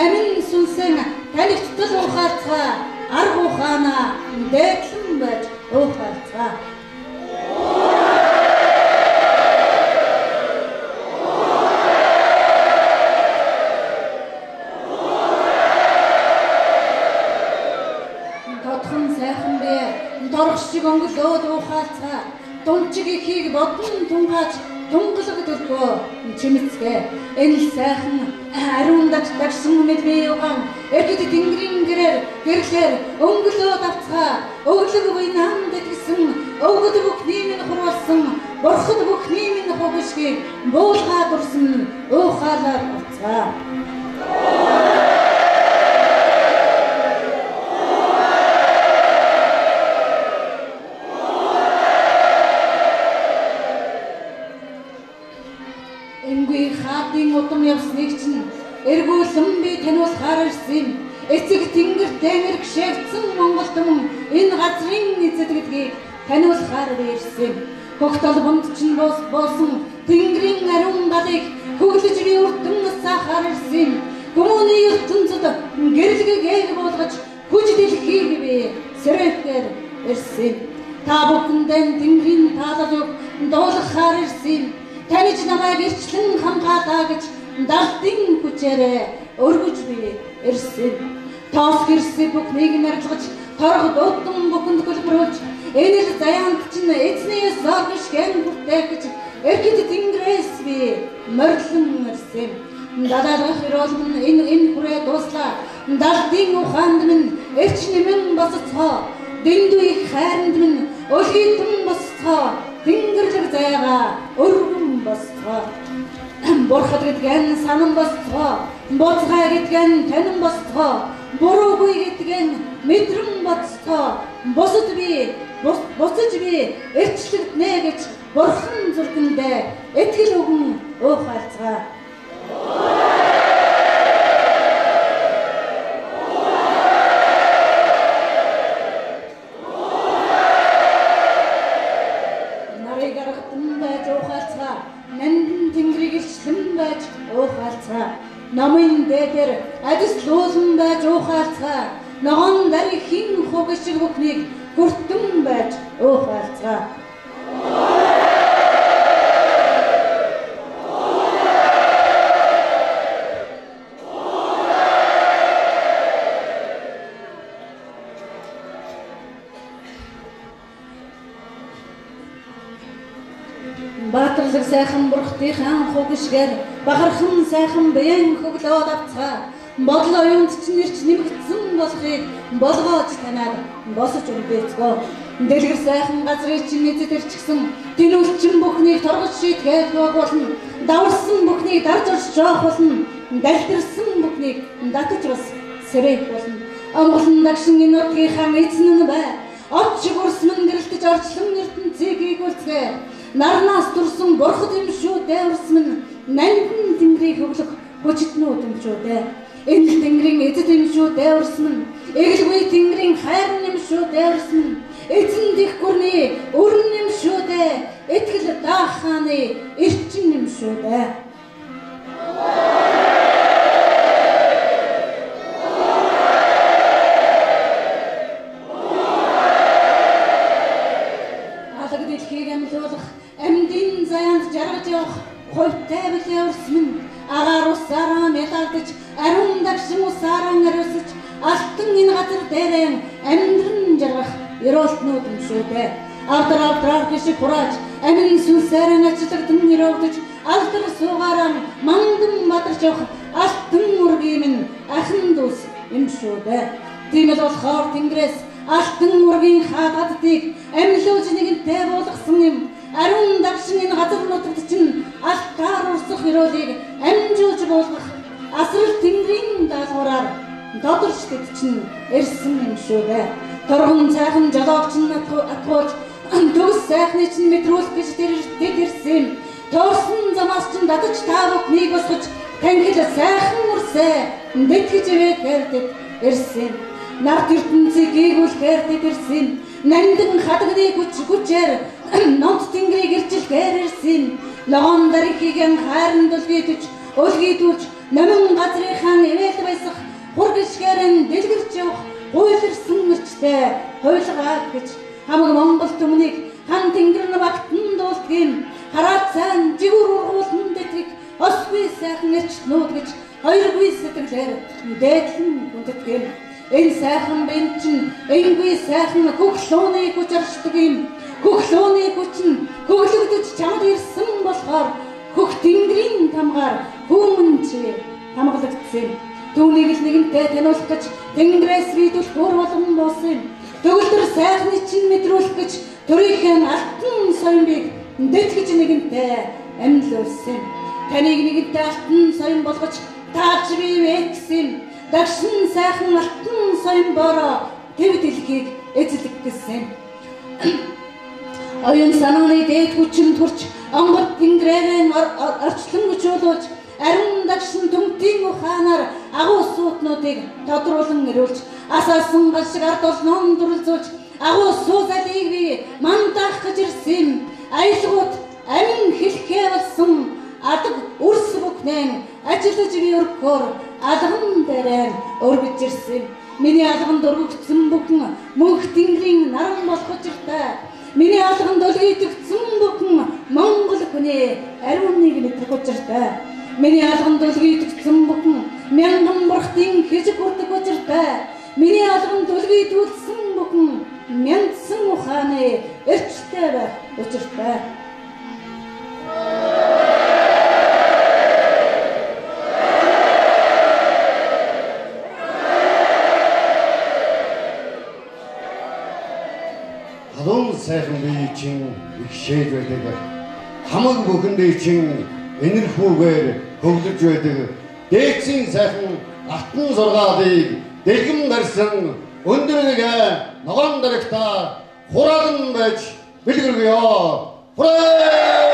S2: Амин сүнсэн танигтдал ухаарцгаа арга ухаанаа дээдлэн байж ухаарцгаа. Тодхон сайхан бэ дорох шиг өнгөлөөд ухаарцгаа дунчиг ихийг бодон тунгааж тунгалаг дөрвөө чимэцгээ. Энэ сайхан ариун дагшин мэдвээ угаан эргэд тэнгэрийн гэрлэр өнгөлөө давцгаа өглөг буй намд гэсэн өвгөд бүхний минь хурвалсан бурхад бүхний минь хогшгийг буулгаа дурсан уухаалаар уцгаа. Энгүй хаадын удам явсныг чинь эргүүлэн би таниулахаар ирсэн. Эцэг тэнгэр тэнгэр гшэвцэн Монголд мөн энэ газрын эзэд гэдгийг таниулахаар ирсэн. Хогт олбонд чинь боосон тэнгэрийн ариун галыг хөглөж би урдэн сахаар ирсэн. Хүмүүний ертөнцид гэрэлгийг буулгаж хүч дэлхийг би сэрэхээр ирсэн. Та бүхэндээ тэнгэрийн таалал дуулахаар ирсэн. Таниж намайг ирчлэн хамгаалаа гэж далтын хүчээрээ өргөж би ирсэн. Тоос гэрсээ бүхнийг нарилгаж торго дуудан бүхэнд гөлбөрүүлж энэ л заяанд чинь эзний зоргош гэн хүртээх гэж эргэд тэнгэрээс би морилон ирсэн. Дадаалгах өрөөлн энэ хүрээ дууслаа. Далтын ухаанд минь эрч нэмэн босцоо. Дэндүү их хайранд минь өлгийдэн босцоо. Тэнгэрлэг заяага өргөн босцоо. Бурхад гэдгэн санан босцоо. Боцгай гэдгэн танин босцоо. Буруугүй гэдгэн мэдрэн босцоо. Босод би буцаж би эрчлэгднэ гэж бурхан зүрхэндээ итгэл өгөн уухаарцгаа. ногоон дариг хин хугшиг бүхнийг хүртэн байж өөх алцгаа. Баатарлаг сайхан бурхтынхан хугшгээр бахархан сайхан биеийн хөглөөд авцгаа. Бодлоо оюунд чинь ирч нэмэгдсэн болохыг болгоож танаад босож үлдээцгөө. Дэлгэр сайхан газрыг чинь эзэдэрчгсэн тэнүүлчин бүхнийг торгож шийтгэх болно. Даварсан бүхнийг дарж орж жоох болно. Далтарсан бүхнийг датаж бас сэрэх болно. Амгалан дагшин энэ нутгийнхаа эзэн нь бай. От шиг урсман гэрэлтэж орчлон ертөнцийг ийгүүлцгээ. Нарнаас турсан бурхад юм шүү дээ урсман. Нандин тэнгэрийг хөглөх хүчтнүүд юм шүү дээ. Энэ тэнгэрийн эзэд юм шүү дээ урсман. Эгэлгүй тэнгэрийн хайр юм шүү дээ урсман. Эзэн дэх гүрний өрн юм шүү дээ. Итгэл даахааны эрчин юм шүү дээ. Алаг дэлхийг амьлуулах амьдын заяанд жаргаж явах хувьтай билээ урсман. Агаар усаараа медалдаж ариун дагшин усаараа ариусаж алтан энэ газар дээрээ амьдран жаргах ерөөлтнүүд юм шүү дээ. Авдраар гişиг хурааж амин сүнсээр начлагдсан нэрөвдөж алдар суугаараа мандан мадарч явах алтан мөргийн минь ахын дус юм шүү дээ. Тийм л болохоор тэнгэрээс алтан мөргийн хааддыг амьлуулж нэгэнтэй болгосон юм. Ариун дагшин энэ газар нутагт чинь алтаар урсах ерөөлийг амжуулж болгох асрал тэнгэрийн даалгавраар додорчдод чинь ирсэн юм шүү дээ. Торгон цайхан жолоогч нь атгуулж төгс сайхны чинь мэдрүүлэх гэж тэд ирсэн. Тоорсон замаас чинь дадаж та бүхнийг босгож танхил сайхан урсээ дэтгэж ивэхээр тэд ирсэн. Нарт ертөнцийг ийгүүлэхээр тэд ирсэн. Нандин хадагны хүчээр нот тэнгэрийг иржилгээр ирсэн. Ногоон дарихийг хайранд үлгийдэж өлгийдүүлж номин газрынхаа ивэл байсах хургишгээрэн дэлгэрч явах хуйлэрсэн мөрчтэй хуйлгаад гэж хамаг Монгол түмнийг хан тэнгэр нь багтан дуулдгийн хараад сайн жигүүр ургуулсан дэтгэх осгүй сайхан эрчтнүүд гэж хоёргүй сэтгэлээр дээдлэн хүндэтгэн. Энэ сайхан бэнт чинь энгүй сайхан хөглөөний хүч арчдаг юм. Хөглөөний хүч нь хөглөгдөж чамд ирсэн болохоор хөх тэнгэрийн тамгаар хүмүүн чи хамгаалагдсан. Түүнийг л нэгэнтэй таниулах гэж тэнгэрээс видүүлэх өөр болгон буусан. Төгөлдөр сайхны чинь мэдрүүлэх гэж төрийнхэн алтан соёмыг дэтгэж нэгэнтэй амьлуулсан. Таныг нэгэнтэй алтан соём болгож тааж бий гэсэн. Дагшин сайхан алтан соём бороо тэв дэлхийг эзлэх гэсэн. Оюун санааны дээд хүчин төрч онгод тэнгэрээр орчлон өчөөлөж ариун дагшин төмтийн ухаанаар агуу суутнуудыг тодруулан ирүүлж асаасан гашиг ард олнон дурлзуулж агуу суу залыг би мандаах гэж ирсэн. Аялгууд амин хэлхээ болсон адаг үрс бүхнэн ажиллаж би өргөхөөр алган дээрээ өргөж ирсэн. Миний алганд өргөгдсөн бүхэн мөнх тэнгэрийн наран болох учиртай. Миний алганд өлгийдэгдсэн бүхэн Монгол хүний ариуныг мэдрэх учиртай. Миний алганд өлгийдэгдсэн бүхэн мянган бурхтын хижиг хүрдэг учиртай. Миний алганд өлгийдүүлсэн бүхэн мяндсан ухааны эрчтэй байх учиртай.
S1: Халуун сайхан бие чинь их шээд байдаг. Хамаг бүхэндээ чинь энерхүүгээр хөвлөж байдаг. Дээдсийн сайхан алтан зургаалыг дэлгэм барьсан өндөргөө ногоон дарагта хураадан байж бэлгэргөө. Хүрээ!